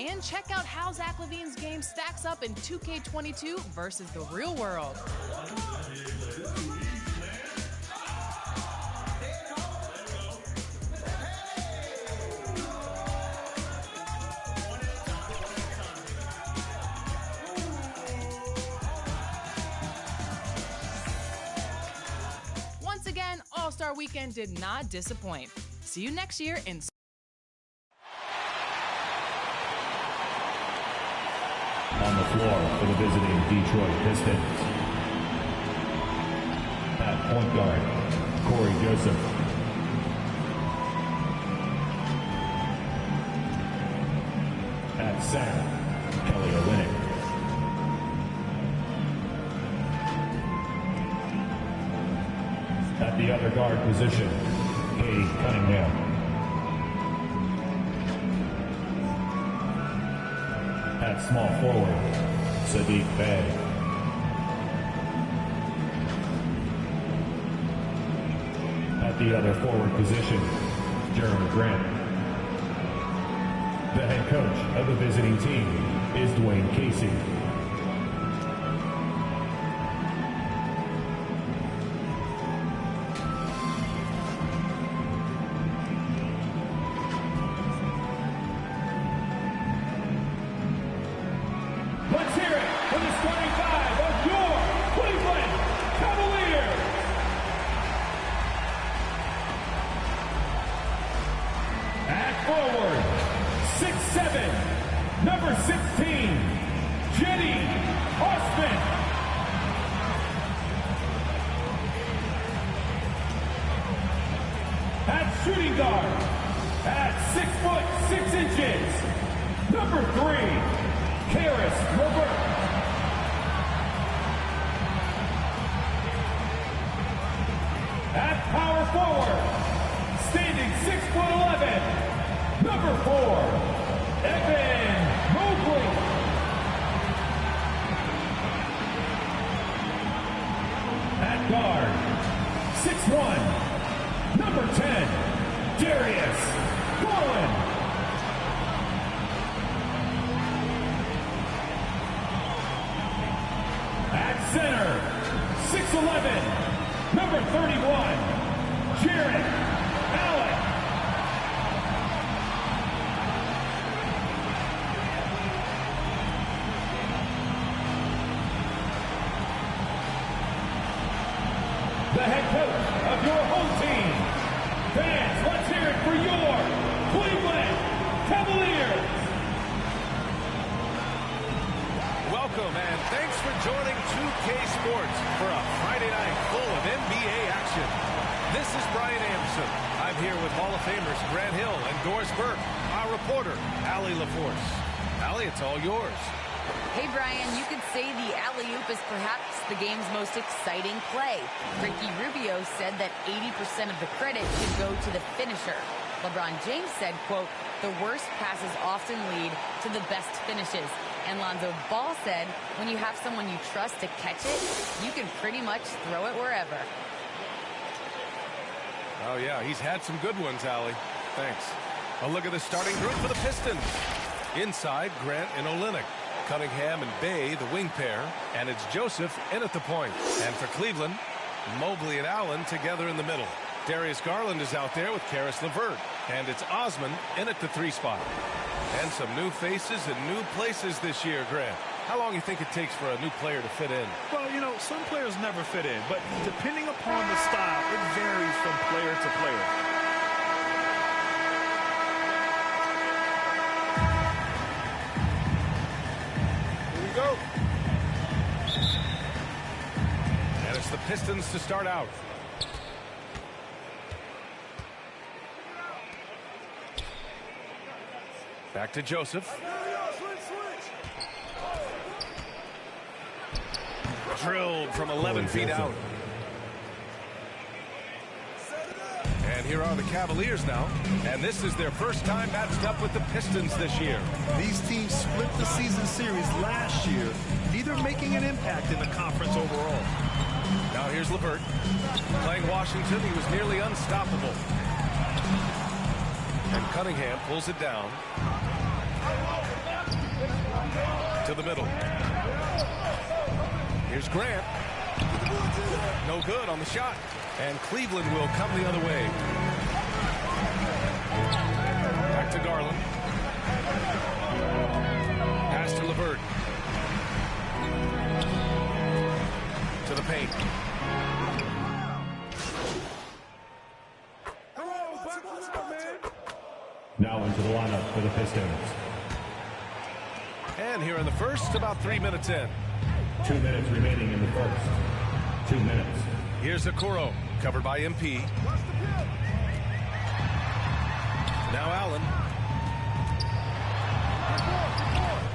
And check out how Zach LaVine's game stacks up in 2K22 versus the real world. Once again, All-Star Weekend did not disappoint. See you next year in... On the floor for the visiting Detroit Pistons. At point guard, Corey Joseph. At center, Kelly Olynyk. At the other guard position, Cade Cunningham. At small forward, Sadiq Bey. At the other forward position, Jeremy Grant. The head coach of the visiting team is Dwayne Casey. Let's hear it for the starting five of your Cleveland Cavaliers. At forward, 6'7", number 16, Jenny Osman. At shooting guard, at 6'6", number 3, Karis LeVert. At power forward, standing 6'11", number 4, Evan Mobley. At guard, 6'1", number 10, Darius Garland. At center, 6'11", number 31, Jared Allen. The head coach of your home team. Fans, let's hear it for your Cleveland Cavaliers. Welcome and thanks for joining 2K Sports for a Friday night full of NBA action. This is Brian Anderson. I'm here with Hall of Famers Grant Hill and Doris Burke, our reporter, Allie LaForce. Allie, it's all yours. Hey, Brian, you could say the alley-oop is perhaps the game's most exciting play. Ricky Rubio said that 80% of the credit should go to the finisher. LeBron James said, quote, the worst passes often lead to the best finishes. And Lonzo Ball said, when you have someone you trust to catch it, you can pretty much throw it wherever. Oh, yeah, he's had some good ones, Allie. Thanks. A look at the starting group for the Pistons. Inside, Grant and Olynyk. Cunningham and Bey, the wing pair. And it's Joseph in at the point. And for Cleveland, Mobley and Allen together in the middle. Darius Garland is out there with Karis LeVert. And it's Osman in at the 3 spot. And some new faces and new places this year, Grant. How long do you think it takes for a new player to fit in? Well, you know, some players never fit in, but depending upon the style, it varies from player to player. Here we go. And it's the Pistons to start out. Back to Joseph. Drilled from 11 feet out. And here are the Cavaliers now. And this is their first time matched up with the Pistons this year. These teams split the season series last year, neither making an impact in the conference overall. Now here's LeVert. Playing Washington, he was nearly unstoppable. And Cunningham pulls it down. To the middle. Here's Grant. No good on the shot. And Cleveland will come the other way. Back to Garland. Pass to LeVert. To the paint. Now into the lineup for the Pistons. And here in the first, about 3 minutes in. 2 minutes remaining in the first. 2 minutes. Here's Okoro, covered by MP. Now Allen.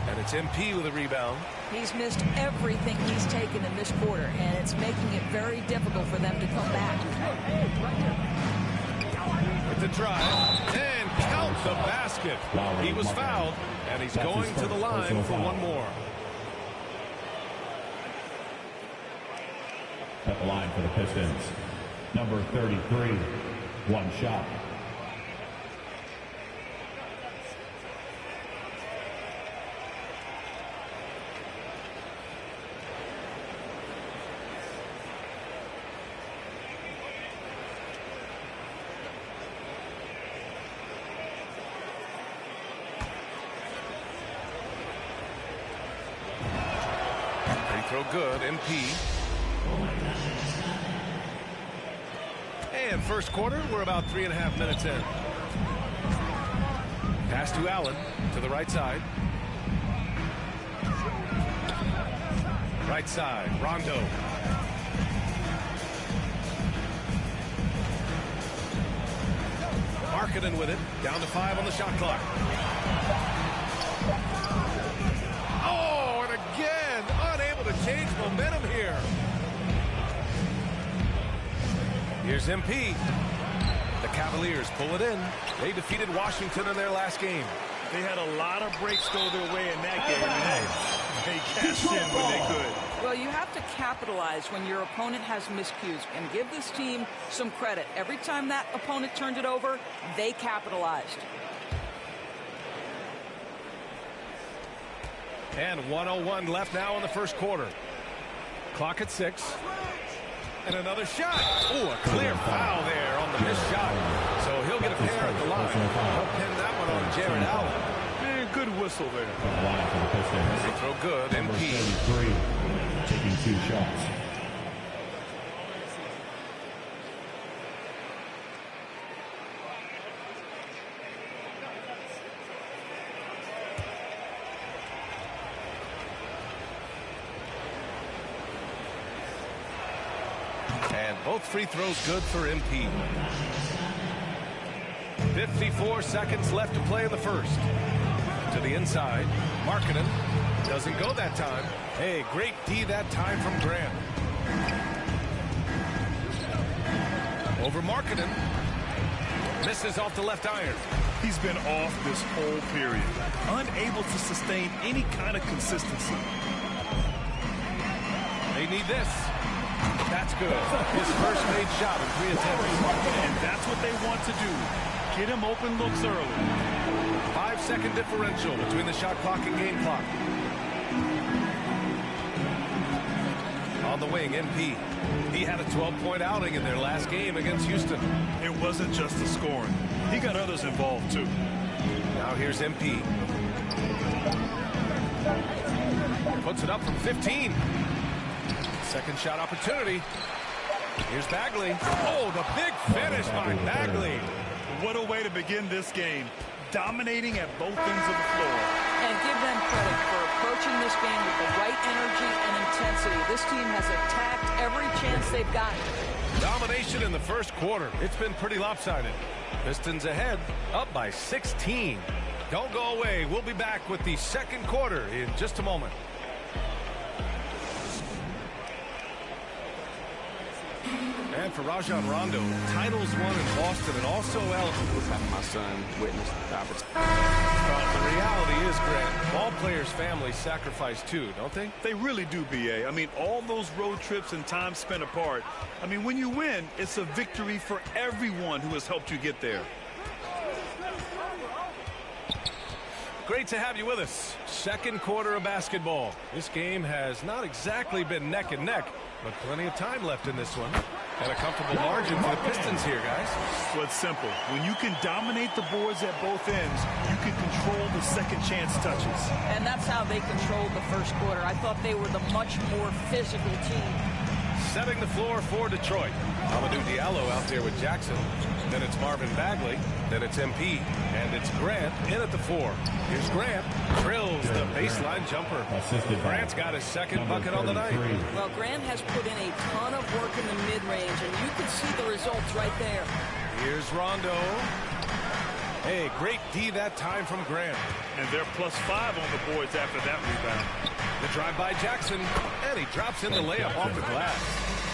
And it's MP with a rebound. He's missed everything he's taken in this quarter, and it's making it very difficult for them to come back. With the drive, and count the basket. He was fouled, and he's going to the line for one more. At the line for the Pistons, number 33, one shot. Free throw good, MP. And first quarter, we're about 3.5 minutes in. Pass to Allen, to the right side. Right side, Rondo. Markkanen with it, down to 5 on the shot clock. Oh, and again, unable to change momentum here. Here's MP. The Cavaliers pull it in. They defeated Washington in their last game. They had a lot of breaks go their way in that game, and they cashed in when they could. Well, you have to capitalize when your opponent has miscues, and give this team some credit. Every time that opponent turned it over, they capitalized. And 1:01 left now in the first quarter. Clock at 6. And another shot. Oh, a clear foul there on the missed shot. So he'll get a pair at the line. He'll pin that one on Jared Allen. Man, good whistle there. Line for the Pistons. Free throw good. MP. 33, taking 2 shots. And both free throws good for MP. 54 seconds left to play in the first. To the inside. Markkanen doesn't go that time. Hey, great D that time from Grant. Over Markkanen. Misses off the left iron. He's been off this whole period. Unable to sustain any kind of consistency. They need this. That's good. His first made shot in 3 attempts. And that's what they want to do. Get him open looks early. 5-second differential between the shot clock and game clock. On the wing, MP. He had a 12-point outing in their last game against Houston. It wasn't just the scoring. He got others involved, too. Now here's MP. Puts it up from 15. Second shot opportunity. Here's Bagley. Oh, the big finish by Bagley. What a way to begin this game. Dominating at both ends of the floor. And give them credit for approaching this game with the right energy and intensity. This team has attacked every chance they've gotten. Domination in the first quarter. It's been pretty lopsided. Pistons ahead, up by 16. Don't go away. We'll be back with the second quarter in just a moment. And for Rajon Rondo, titles won in Boston and also having my son witness the opportunity. The reality is, Grant, all players' families sacrifice too, don't they? They really do, B.A. I mean, all those road trips and time spent apart. I mean, when you win, it's a victory for everyone who has helped you get there. Great to have you with us. Second quarter of basketball. This game has not exactly been neck and neck, but plenty of time left in this one. And a comfortable margin for the Pistons here, guys. Well, it's simple. When you can dominate the boards at both ends, you can control the second chance touches. And that's how they controlled the first quarter. I thought they were the much more physical team. Setting the floor for Detroit. Amadou Diallo out there with Jackson. Then it's Marvin Bagley. Then it's MP. And it's Grant in at the 4. Here's Grant. Drills the baseline jumper. Grant's got his second bucket on the night. Well, Grant has put in a ton of work in the mid-range, and you can see the results right there. Here's Rondo. Hey, great D that time from Grant. And they're +5 on the boards after that rebound. The drive by Jackson. And he drops in the layup off the glass.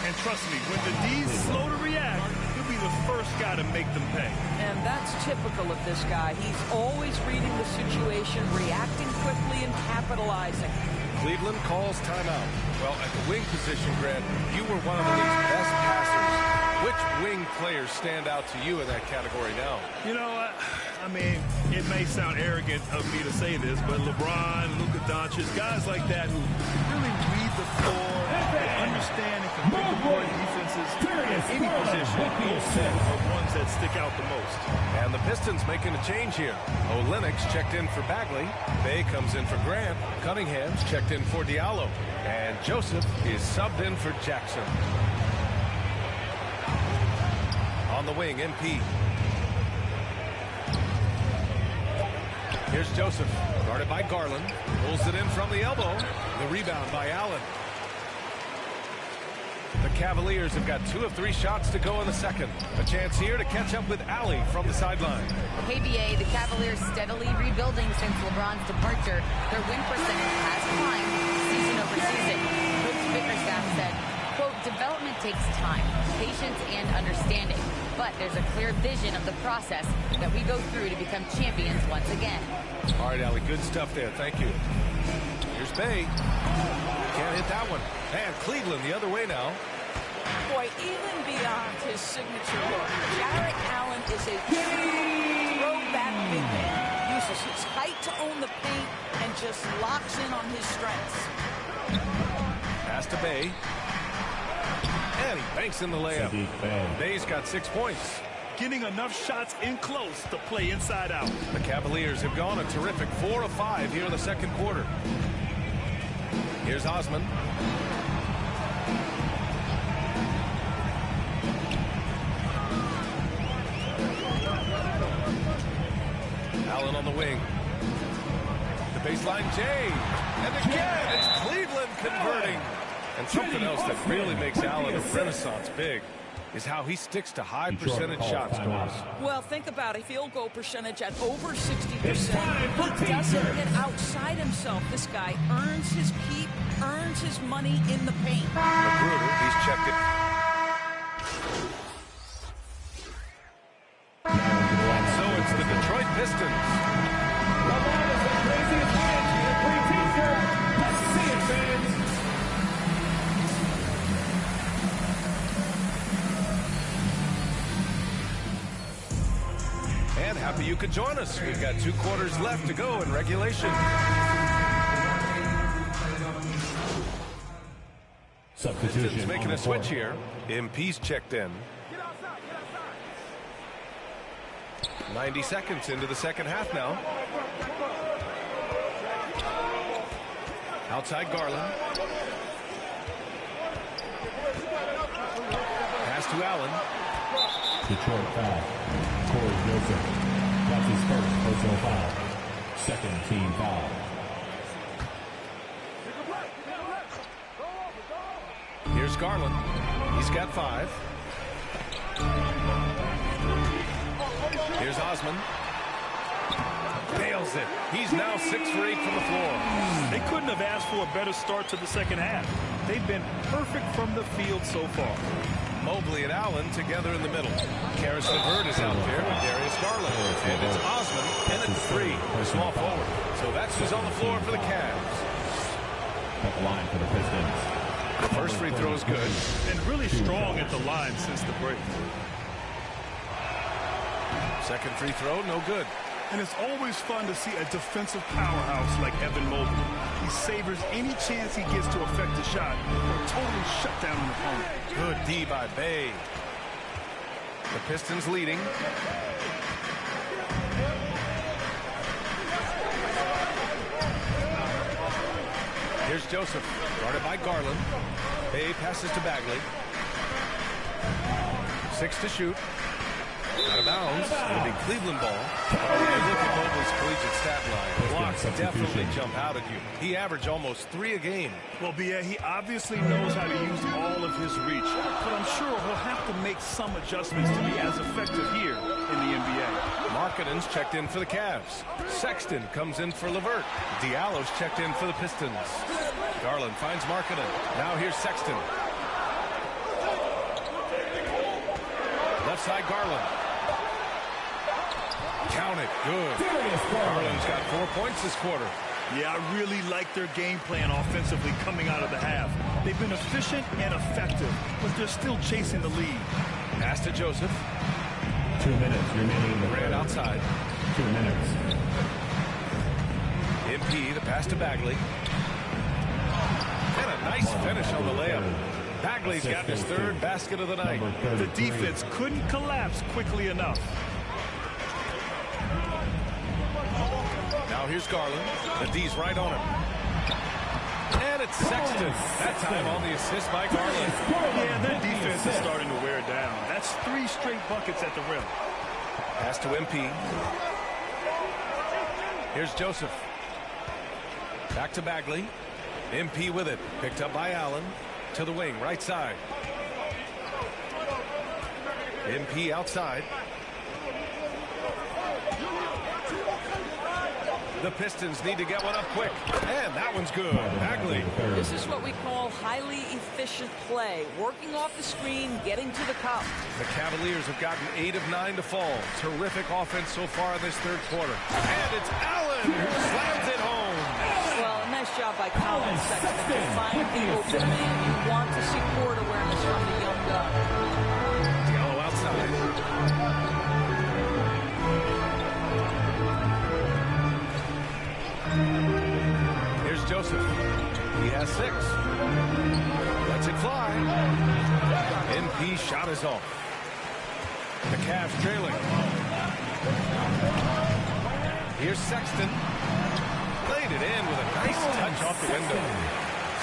And trust me, when the D's slow to react, he'll be the first guy to make them pay. And that's typical of this guy. He's always reading the situation, reacting quickly, and capitalizing. Cleveland calls timeout. Well, at the wing position, Grant, you were one of the league's best passers. Which wing players stand out to you in that category now? You know, I mean, it may sound arrogant of me to say this, but LeBron, Luka Doncic, guys like that who really read the floor, they understand and can pick apart defenses at any position. Those are ones that stick out the most. And the Pistons making a change here. Olenek's checked in for Bagley. Bay comes in for Grant. Cunningham's checked in for Diallo. And Joseph is subbed in for Jackson. On the wing, MP. Here's Joseph, guarded by Garland. Pulls it in from the elbow. The rebound by Allen. The Cavaliers have got 2 of 3 shots to go in the second. A chance here to catch up with Alley from the sideline. KBA, the Cavaliers steadily rebuilding since LeBron's departure. Their win percentage has climbed season over season. Coach Bickerstaff said, quote, development takes time, patience, and understanding. But there's a clear vision of the process that we go through to become champions once again. All right, Allie, good stuff there. Thank you. Here's Bay. Can't hit that one. And Cleveland the other way now. Boy, even beyond his signature look, Jarrett Allen is a true throwback big man. Uses his height to own the paint and just locks in on his strengths. Pass to Bay. And he banks in the layup. Bay's got 6 points. Getting enough shots in close to play inside out. The Cavaliers have gone a terrific 4 of 5 here in the second quarter. Here's Osman. Allen on the wing. The baseline, Jay. And again, it's Cleveland converting. And something else that really makes Allen a renaissance big is how he sticks to high percentage shots, guys. Well, think about a field goal percentage at over 60%. He doesn't get outside himself. This guy earns his keep, earns his money in the paint. Magruder, he's checked it. And so it's the Detroit Pistons. LeBron is the craziest man in a pre-teaser. Let's see it, fans. And happy you could join us. We've got 2 quarters left to go in regulation. Substitution making a switch here. MP's checked in. 90 seconds into the second half now. Outside Garland. Pass to Allen. Detroit foul. Corey Joseph. That's his first personal foul. Second team foul. Here's Garland. He's got 5. Here's Osman. Nails it. He's now 6 for 8 from the floor. They couldn't have asked for a better start to the second half. They've been perfect from the field so far. Mobley and Allen together in the middle. Karis LeVert is out there with Darius Garland. And it's Osman in at the 3, small forward. So that's who's on the floor for the Cavs. At the line for the Pistons. The first free throw is good. And really strong at the line since the break. Second free throw, no good. And it's always fun to see a defensive powerhouse like Evan Mobley. He savors any chance he gets to affect a shot or totally shut down an opponent. Good D by Bay. The Pistons leading. Here's Joseph, guarded by Garland. Bay passes to Bagley. 6 to shoot. Out of bounds. It'll be Cleveland ball. When you look at Mobley's collegiate stat line, blocks definitely jump out at you. He averaged almost 3 a game. Well, BA, he obviously knows how to use all of his reach, but I'm sure he'll have to make some adjustments to be as effective here in the NBA. Markkanen's checked in for the Cavs. Sexton comes in for LeVert. Diallo's checked in for the Pistons. Garland finds Markkanen. Now here's Sexton. Left side, Garland. Count it. Good. Garland's got 4 points this quarter. Yeah, I really like their game plan offensively coming out of the half. They've been efficient and effective, but they're still chasing the lead. Pass to Joseph. 2 minutes remaining. Ran outside. 2 minutes. MP, the pass to Bagley. And a nice finish on the layup. Bagley's got his 3rd basket of the night. The defense couldn't collapse quickly enough. Now here's Garland. The D's right on him. And it's Sexton. That time on the assist by Garland. Yeah, their defense is starting to wear down. That's 3 straight buckets at the rim. Pass to MP. Here's Joseph. Back to Bagley. MP with it. Picked up by Allen. To the wing, right side. MP outside. The Pistons need to get one up quick. And that one's good. Bagley. This is what we call highly efficient play. Working off the screen, getting to the cup. The Cavaliers have gotten 8 of 9 to fall. Terrific offense so far in this 3rd quarter. And it's Allen who slams it home. Well, nice job by Colin Sexton to find the open man. You want to see court awareness from the young gun. Diallo outside. Here's Joseph. He has 6. Lets it fly. MP shot is off. The Cavs trailing. Here's Sexton. Played it in with a nice touch off the window.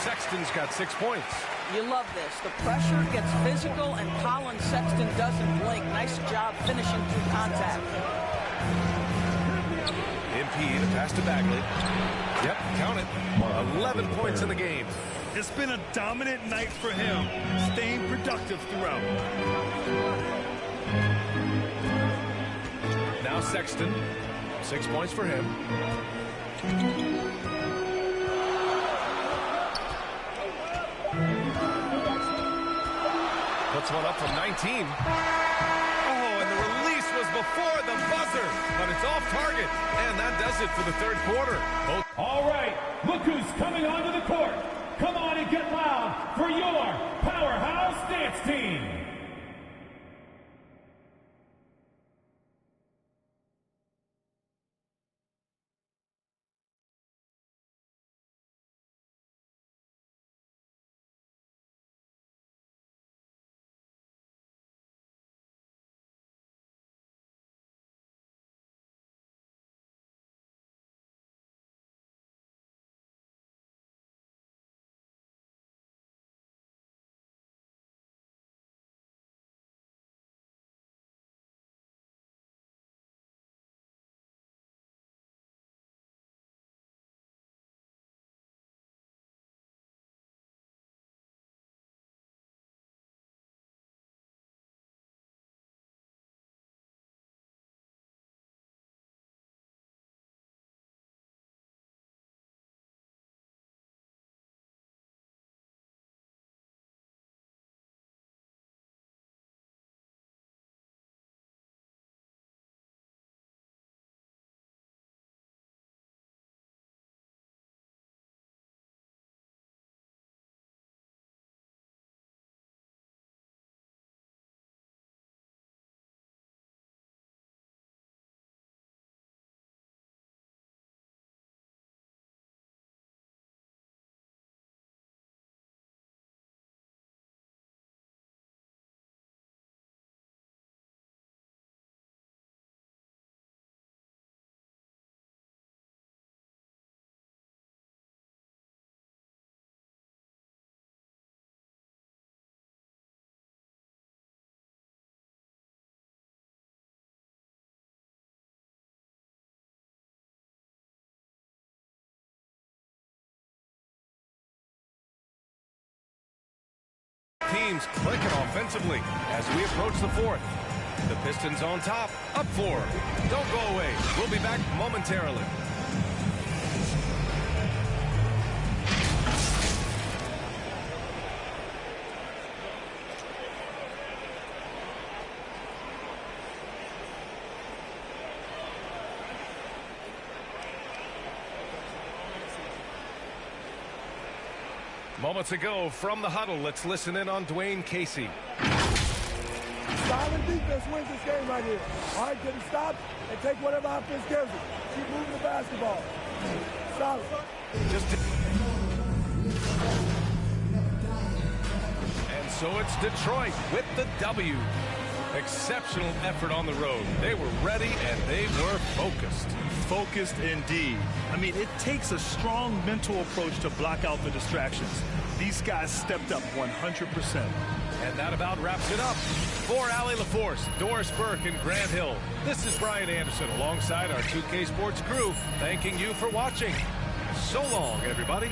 Sexton's got 6 points. You love this. The pressure gets physical, and Colin Sexton doesn't blink. Nice job finishing through contact. MP, the pass to Bagley. Yep, count it. 11 points in the game. It's been a dominant night for him, staying productive throughout. Now Sexton. 6 points for him. Puts one up from 19. Oh, and the release was before the buzzer, but it's off target. And that does it for the 3rd quarter. All right, look who's coming onto the court. Come on and get loud for your powerhouse dance team. teams clicking offensively as we approach the fourth. The Pistons on top, up 4. Don't go away. We'll be back momentarily. Moments ago from the huddle, let's listen in on Dwayne Casey. Silent defense wins this game right here. All right, get it stopped and take whatever offense gives it. Keep moving the basketball. Solid. And so it's Detroit with the W. Exceptional effort on the road. They were ready and they were focused. Focused indeed. I mean, it takes a strong mental approach to block out the distractions. These guys stepped up 100%. And that about wraps it up. For Allie LaForce, Doris Burke, and Grant Hill, this is Brian Anderson alongside our 2K Sports crew, thanking you for watching. So long, everybody.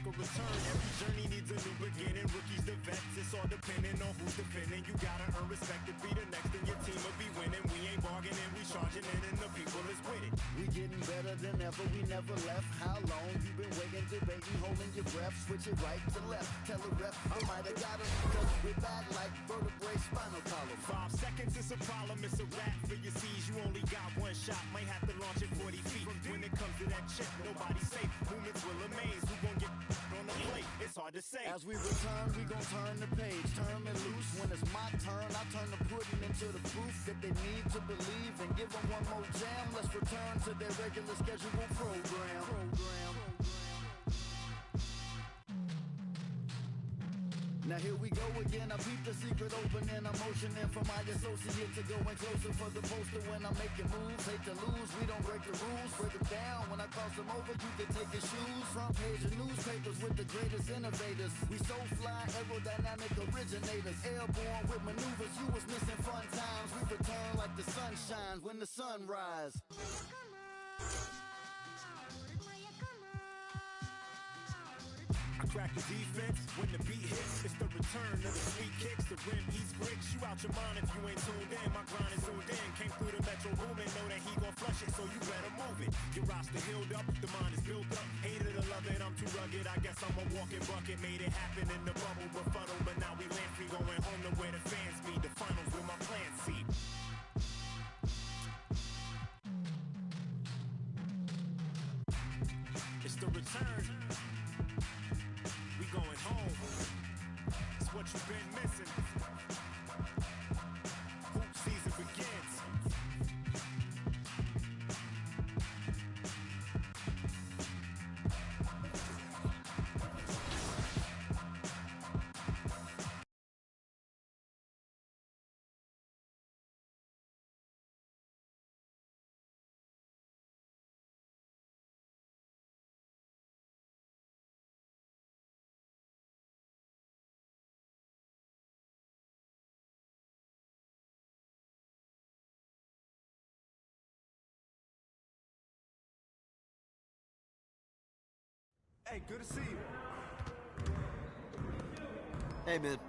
Return. Every journey needs a new beginning. Rookies to vets, it's all depending on who's defending. You gotta earn respect to be the next, and your team will be winning. We ain't bargaining, we charging in, and the people is with it. We getting better than ever, we never left. How long you been waiting, debating, holding your breath? Switch it right to left. Tell a rep, I might have got him because we're bad like vertebrae, spinal column. 5 seconds is a problem, it's a wrap for your C's. You only got one shot, might have to launch it 40 feet. When it comes to that chip, nobody's safe. Movements will amaze. Who gon' get on the plate? It's hard to say. As we return, we gon' turn the page, turn it loose. When it's my turn, I turn the pudding into the proof that they need to believe and give them one more jam. Let's return to their regular scheduled program. Now here we go again, I peep the secret opening, I'm motioning for my associate to going closer for the poster when I'm making moves. Hate to lose, we don't break the rules, break them down. When I cross them over, you can take your shoes. Front page of newspapers with the greatest innovators. We so fly, aerodynamic originators. Airborne with maneuvers, you was missing fun times. We return like the sun shines when the sun rise. I crack the defense when the beat hits. It's the return of the sweet kicks, the rim eats bricks. You out your mind if you ain't tuned in. My grind is zoomed in. Came through the metro booming. Know that he gon' flush it, so you better move it. Your roster healed up, the mind is built up. Hated to love it, I'm too rugged. I guess I'm a walking bucket. Made it happen in the bubble, but funnel. But now we land free, going home to where the fans be. The finals with my plan seat. It's the return. Going home. It's what you've been missing. Hoop season begins. Hey, good to see you. Hey, man.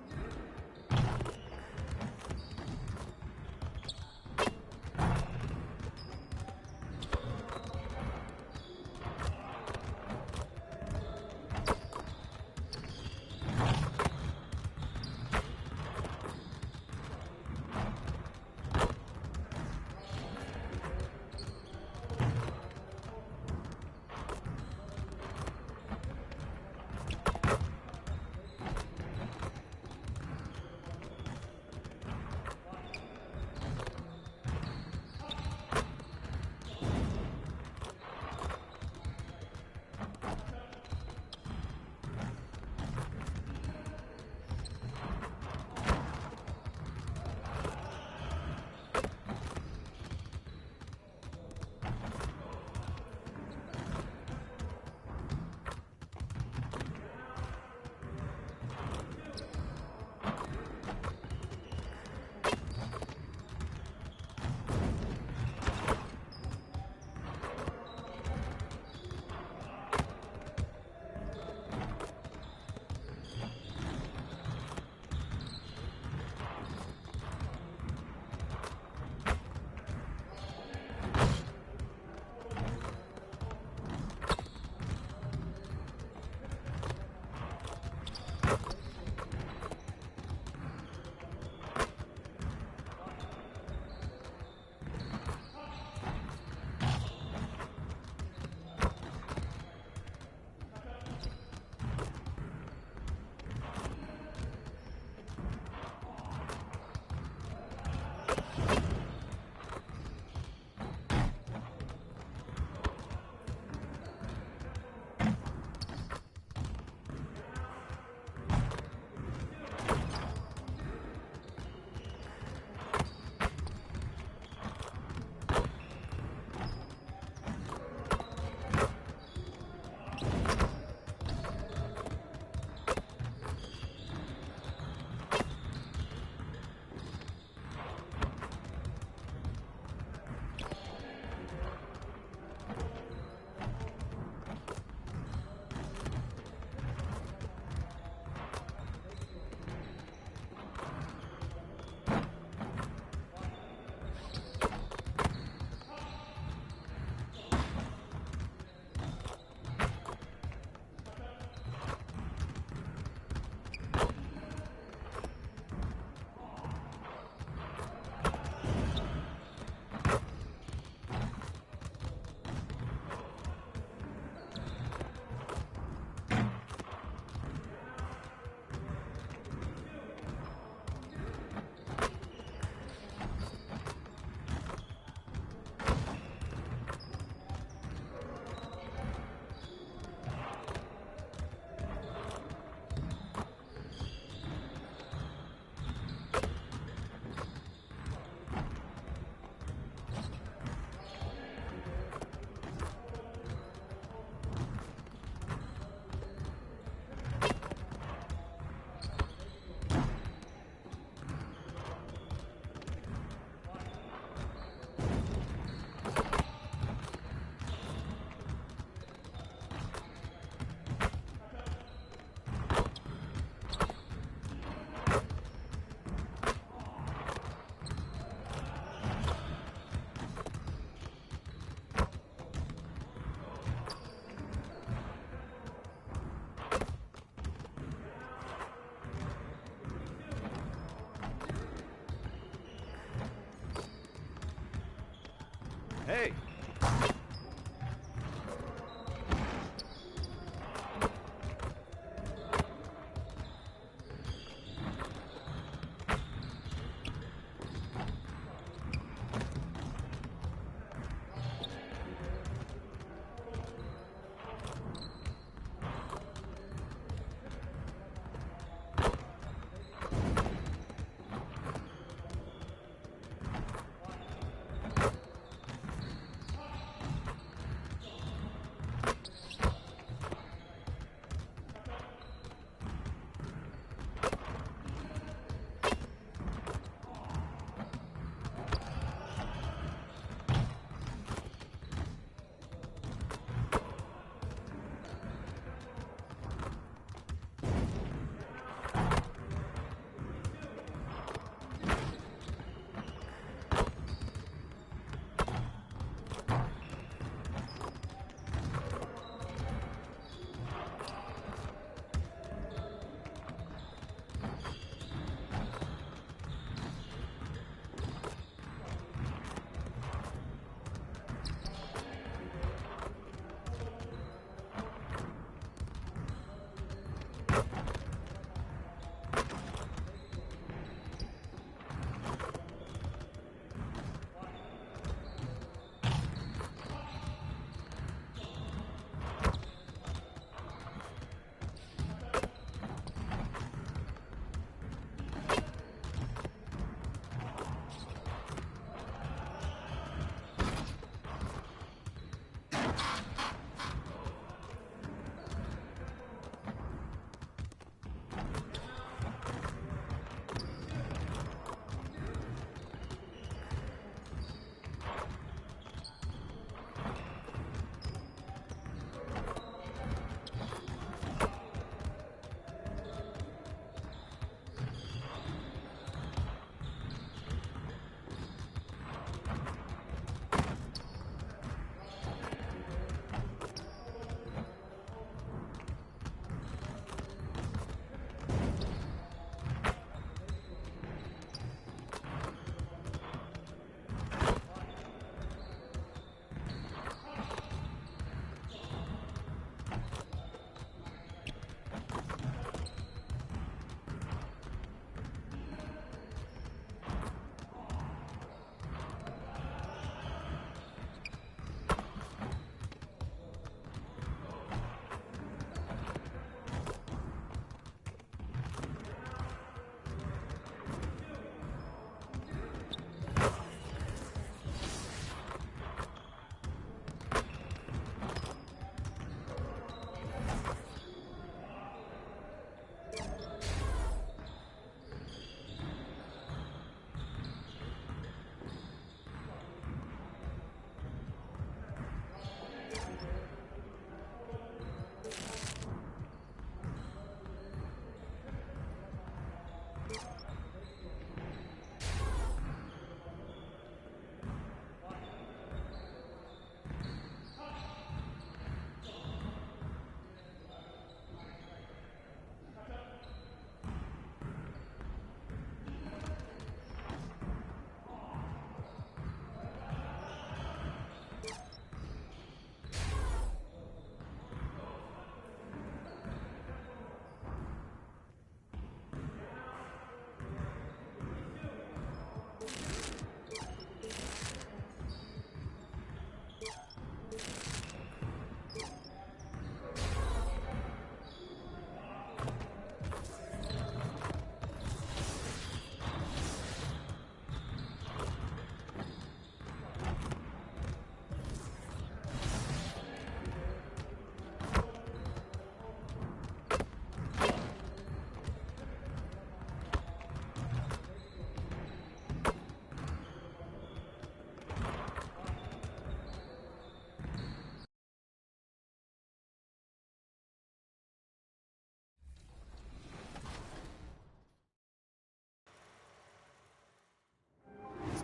Hey.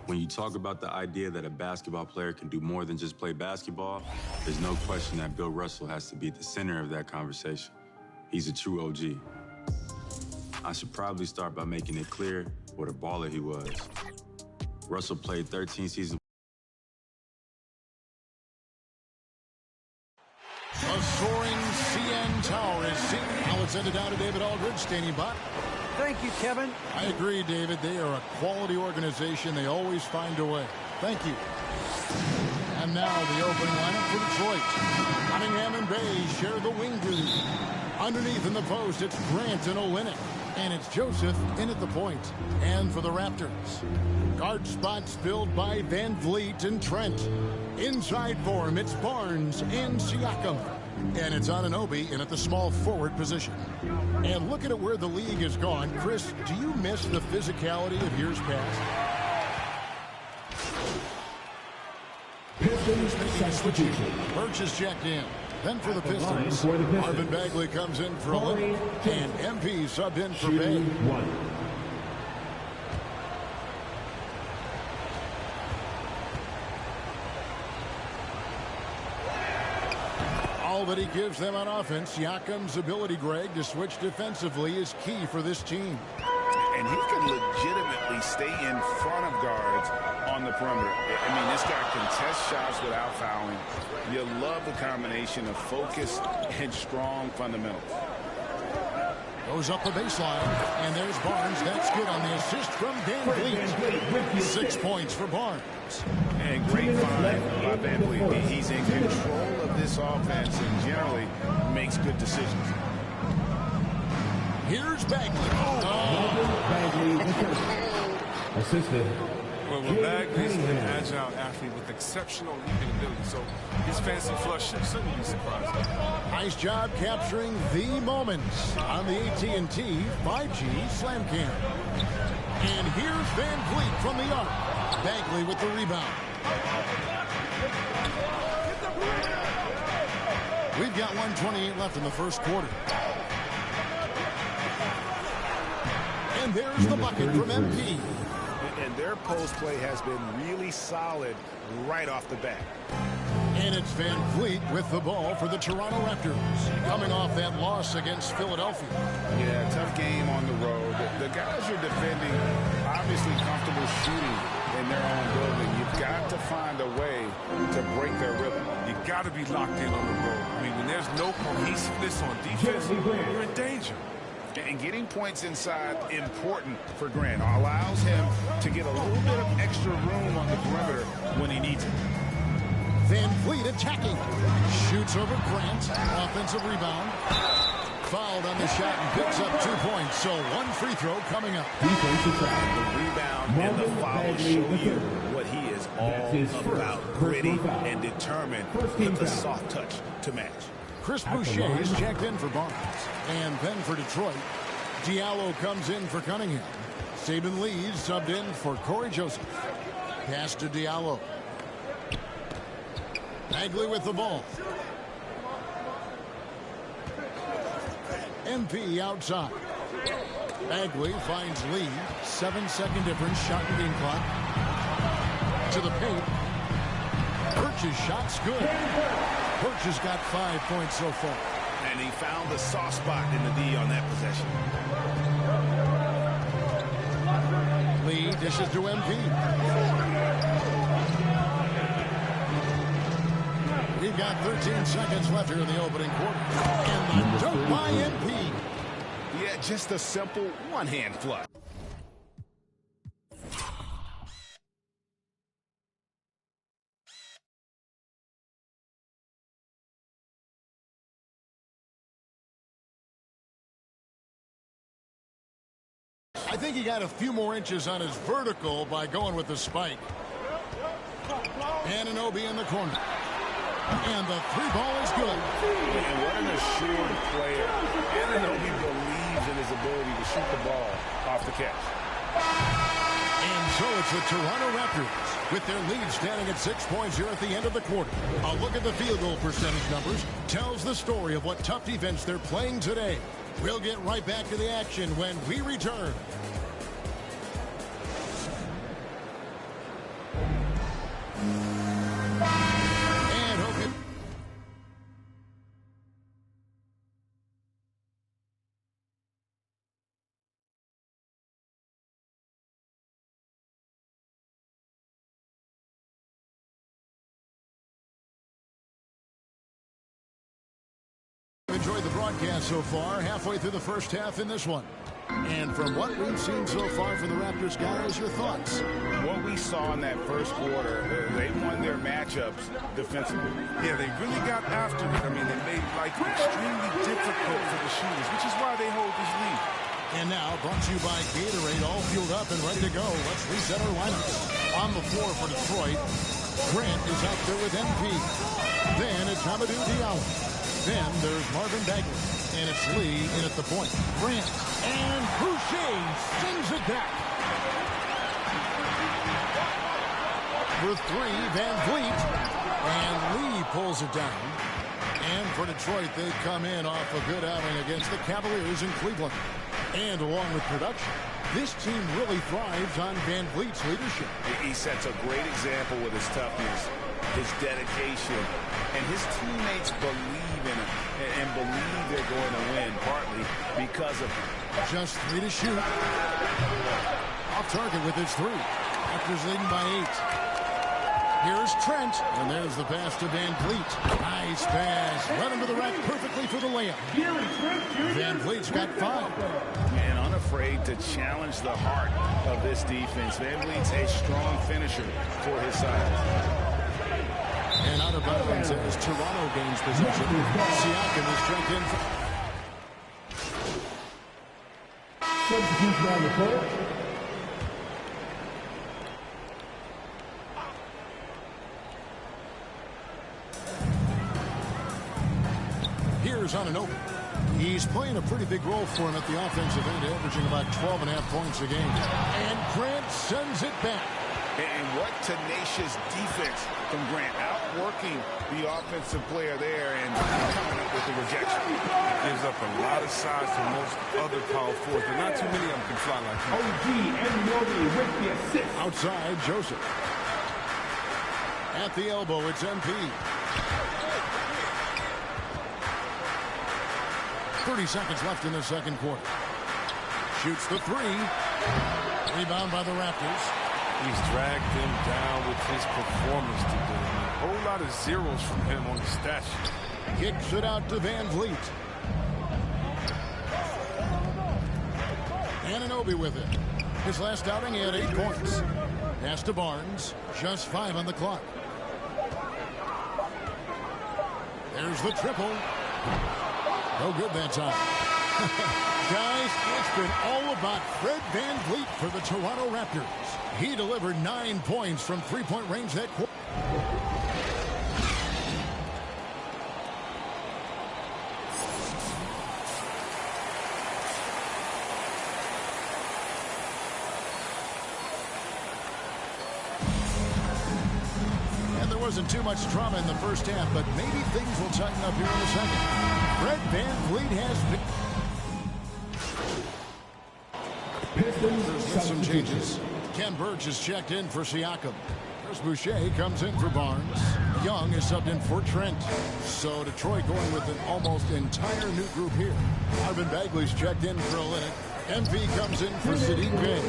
When you talk about the idea that a basketball player can do more than just play basketball, there's no question that Bill Russell has to be at the center of that conversation. He's a true OG. I should probably start by making it clear what a baller he was. Russell played 13 seasons tower is seen. Now it's ended down to David Aldridge standing by. Thank you, Kevin. I agree, David. They are a quality organization. They always find a way. Thank you. And now the opening lineup for Detroit. Cunningham and Bay share the wing duty. Underneath in the post, it's Grant and Olynyk. And it's Joseph in at the point. And for the Raptors, guard spots filled by Van Vliet and Trent. Inside for him, it's Barnes and Siakam. And it's Anunoby in at the small forward position. And looking at where the league has gone, Chris, do you miss the physicality of years past? Birch is checked in. Then for the Pistons, Marvin Bagley comes in for Olynyk, and MP subbed in for Bay. All that he gives them on offense, Siakam's ability, Greg, to switch defensively is key for this team. And he can legitimately stay in front of guards on the perimeter. I mean, this guy can test shots without fouling. You love the combination of focus and strong fundamentals. Goes up the baseline, and there's Barnes. That's good on the assist from Van Vliet. 6 points for Barnes. And great find by Van Vliet. He's in control of this offense and generally makes good decisions. Here's Bagley. Assisted. Well, Bagley is an agile athlete with exceptional leaping ability, so his fancy flush shouldn't be surprising. Nice job capturing the moments on the AT&T 5G Slam Cam. And here's Van Vliet from the arc. Bagley with the rebound. We've got 1:28 left in the first quarter. And there's the bucket from MP. And their post play has been really solid right off the bat. And it's Van Vliet with the ball for the Toronto Raptors, coming off that loss against Philadelphia. Yeah, tough game on the road. The guys you're defending obviously comfortable shooting in their own building. You've got to find a way to break their rhythm. You got to be locked in on the road. I mean, when there's no cohesiveness on defense, you're in danger. And getting points inside important for Grant. Allows him to get a little bit of extra room on the perimeter when he needs it. Van Vliet attacking. Shoots over Grant. Offensive rebound. Fouled on the shot and picks up 2 points. So one free throw coming up. The rebound and the foul show you what he is all about. Gritty and determined with a soft touch to match. Chris Boucher is checked in for Barnes. And then for Detroit, Diallo comes in for Cunningham. Saban Lee subbed in for Corey Joseph. Pass to Diallo. Bagley with the ball. MP outside. Bagley finds Lee. 7-second difference, shot and game clock. To the paint. Birch's shot's good. Birch has got 5 points so far. And he found the soft spot in the D on that possession. Lee dishes to MP. We've got 13 seconds left here in the opening quarter. And the dunk by MP. Yeah, just a simple one-hand flush. I think he got a few more inches on his vertical by going with the spike. Anunoby in the corner. And the three ball is good. And what an assured player. Anunoby believes in his ability to shoot the ball off the catch. And so it's the Toronto Raptors with their lead standing at 6 points here at the end of the quarter. A look at the field goal percentage numbers tells the story of what tough defense they're playing today. We'll get right back to the action when we return. And hope you... Enjoy the broadcast so far, halfway through the first half in this one. And from what we've seen so far from the Raptors, guys, your thoughts? What we saw in that first quarter, they won their matchups defensively. Yeah, they really got after it. I mean, they made life extremely difficult for the shooters, which is why they hold this lead. And now, brought to you by Gatorade, all fueled up and ready to go. Let's reset our lineups. On the floor for Detroit, Grant is out there with MP. Then it's Hamidou Diallo. Then there's Marvin Bagley. And it's Lee in at the point. Grant and Boucher sends it back. For three, Van Vliet. And Lee pulls it down. And for Detroit, they come in off a good outing against the Cavaliers in Cleveland. And along with production, this team really thrives on Van Vliet's leadership. He sets a great example with his toughness, his dedication, and his teammates believe in him and believe they're going to win, partly because of him. Just 3 to shoot. Off target with his 3. Raptors leading by 8. Here's Trent, and there's the pass to Van Vliet. Nice pass. Run him to the rack perfectly for the layup. Van Vliet's got 5. And unafraid to challenge the heart of this defense. Van Vliet's a strong finisher for his size. And out of bounds as Toronto gains possession. Siakam is checked in. Substitution on the court. Here's Anunoby. He's playing a pretty big role for him at the offensive end, averaging about 12.5 points a game. And Grant sends it back. And what tenacious defense from Grant, outworking the offensive player there and coming up with the rejection. Gives up a lot of size to most other power forwards, but not too many of them can fly like him. OG Anunoby with the assist. Outside, Joseph. At the elbow, it's MP. 30 seconds left in the second quarter. Shoots the 3. Rebound by the Raptors. He's dragged them down with his performance today. A whole lot of zeros from him on the stat sheet. Kicks it out to Van Vliet. Anunoby with it. His last outing, he had 8 points. Pass to Barnes. Just 5 on the clock. There's the triple. No good that time. Guys, it's been all about Fred Van Vliet for the Toronto Raptors. He delivered 9 points from three-point range that quarter. And there wasn't too much drama in the first half, but maybe things will tighten up here in the second. Fred Van Vliet has been... There's been some changes. Ken Burge is checked in for Siakam. Chris Boucher comes in for Barnes. Young is subbed in for Trent. So Detroit going with an almost entire new group here. Marvin Bagley's checked in for Olynyk. MP comes in for Sadiq Bey.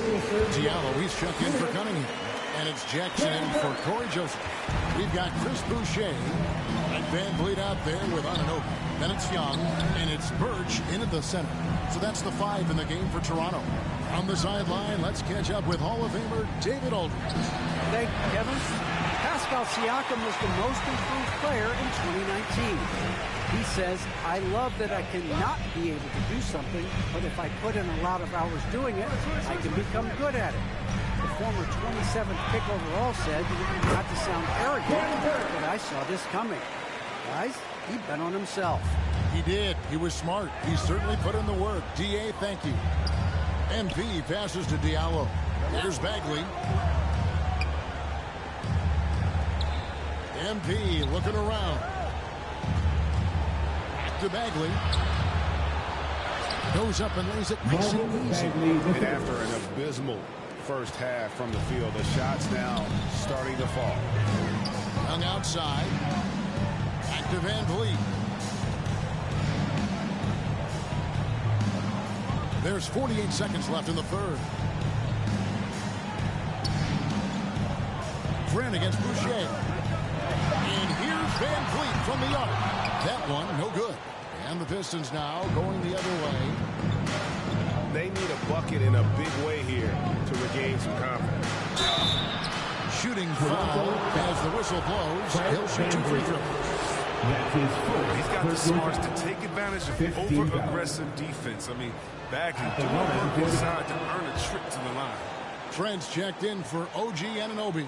Diallo, he's checked in for Cunningham. And it's Jackson in for Corey Joseph. We've got Chris Boucher and Van Vliet out there with Anunoby. Then it's Young, and it's Burge in at the center. So that's the 5 in the game for Toronto. On the sideline, let's catch up with Hall of Famer David Aldridge. Thank you, Kevin. Pascal Siakam was the most improved player in 2019. He says, I love that I cannot be able to do something, but if I put in a lot of hours doing it, I can become good at it. The former 27th pick overall said, not to sound arrogant, but I saw this coming. Guys, he bet on himself. He did. He was smart. He certainly put in the work. D.A., thank you. MP passes to Diallo. Here's Bagley. MP looking around. Back to Bagley. Goes up and lays it nice and easy. And after an abysmal first half from the field, the shots now starting to fall. Young outside. Back to Van Vliet. There's 48 seconds left in the third. Grant against Boucher. And here's Van Vliet from the arc. That one, no good. And the Pistons now going the other way. They need a bucket in a big way here to regain some confidence. Shooting foul as the whistle blows. He'll shoot 2 free throws. He's got the smarts to take advantage of over-aggressive defense. I mean, Bagley doing work inside to earn a trip to the line. Trent's checked in for OG Anunoby.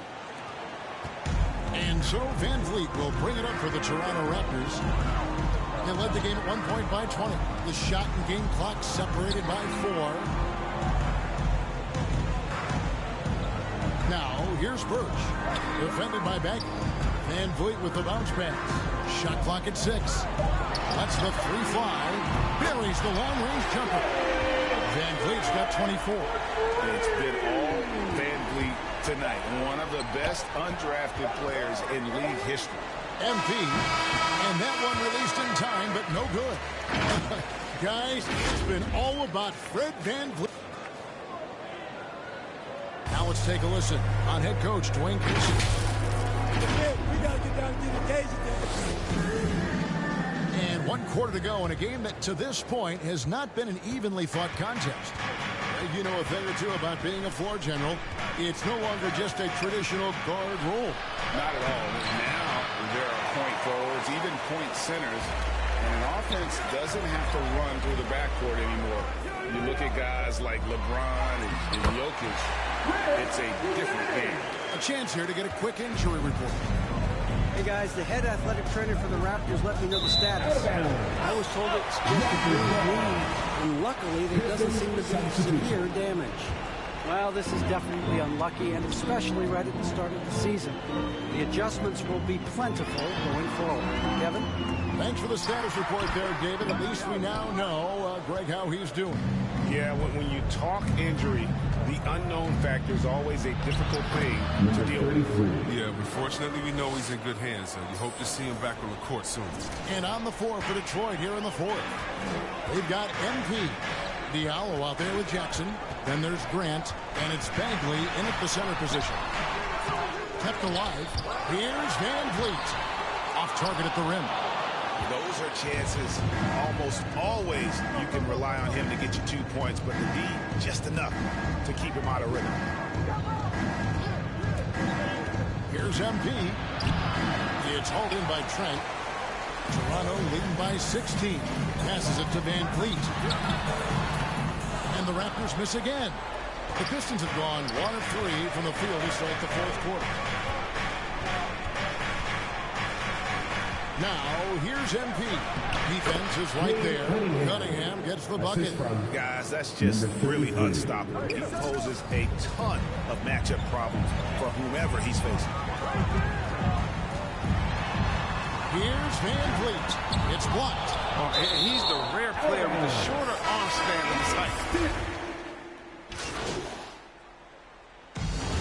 And so Van Vliet will bring it up for the Toronto Raptors. They led the game at 1 point by 20. The shot and game clock separated by 4. Now, here's Birch. Defended by Bagley. Van Vliet with the bounce pass. Shot clock at 6. Lets the 3 fly. Buries the long-range jumper. Van Vliet's got 24. It's been all Van Vliet tonight. One of the best undrafted players in league history. MP, and that one released in time, but no good. Guys, it's been all about Fred Van Vliet. Now let's take a listen on head coach Dwayne Casey. We got to get down and get engaged again. And 1 quarter to go in a game that to this point has not been an evenly fought contest. You know a thing or two about being a floor general. It's no longer just a traditional guard role. Not at all. Now there are point forwards, even point centers, and an offense doesn't have to run through the backcourt anymore. You look at guys like LeBron and Jokic, it's a different game. A chance here to get a quick injury report. Hey guys, the head athletic trainer for the Raptors let me know the status. I was told it's just a green wound, and luckily there doesn't seem to be severe damage. Well, this is definitely unlucky, and especially right at the start of the season. The adjustments will be plentiful going forward. Kevin? Thanks for the status report there, David. At least we now know, Greg, how he's doing. Yeah, when you talk injury, the unknown factor is always a difficult thing to deal with. Yeah, but fortunately we know he's in good hands, so you hope to see him back on the court soon. And on the floor for Detroit here in the 4th. They've got MP. Diallo out there with Jackson. Then there's Grant, and it's Bagley in at the center position. Kept alive. Here's Van Vliet. Off target at the rim. Those are chances almost always you can rely on him to get you 2 points, but the D just enough to keep him out of rhythm. Here's MP. It's hauled in by Trent. Toronto leading by 16. Passes it to Van Vliet. And the Raptors miss again. The Pistons have gone 1 of 3 from the field to start the 4th quarter. Now, here's MP. Defense is right there. Cunningham gets the bucket. Guys, that's just really unstoppable. He poses a ton of matchup problems for whomever he's facing. Here's Van Vliet. It's blocked. Oh, he's the rare player with a shorter arm span than his height.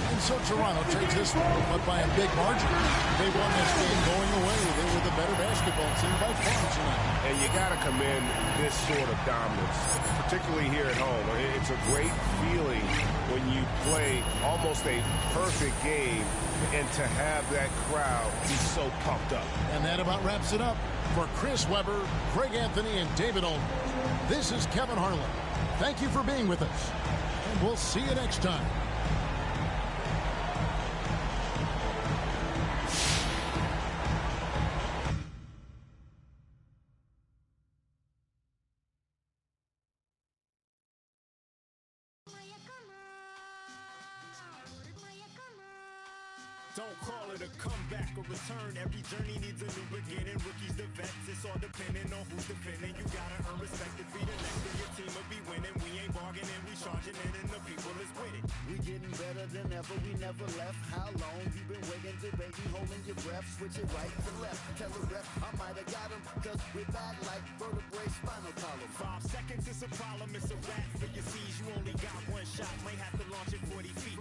And so Toronto takes this one, but by a big margin. They won this game going away. They were the better basketball team by far tonight. And you got to commend this sort of dominance, particularly here at home. It's a great feeling when you play almost a perfect game and to have that crowd be so pumped up. And that about wraps it up. For Chris Webber, Greg Anthony, and David Olden, this is Kevin Harlan. Thank you for being with us, and we'll see you next time. Don't call it a comeback or return. Every journey needs a new beginning. Rookies to vets, it's all depending on who's defending. You gotta earn respect to be the next, and your team will be winning. We ain't bargaining, we charging in, and the people is with it. We getting better than ever, we never left. How long you been waiting, debating, holding your breath? Switch it right to left. Tell the ref I might have got him, cause we're back like vertebrae, spinal column. 5 seconds is a problem, it's a wrap for your C's. You only got one shot, might have to launch it 40 feet.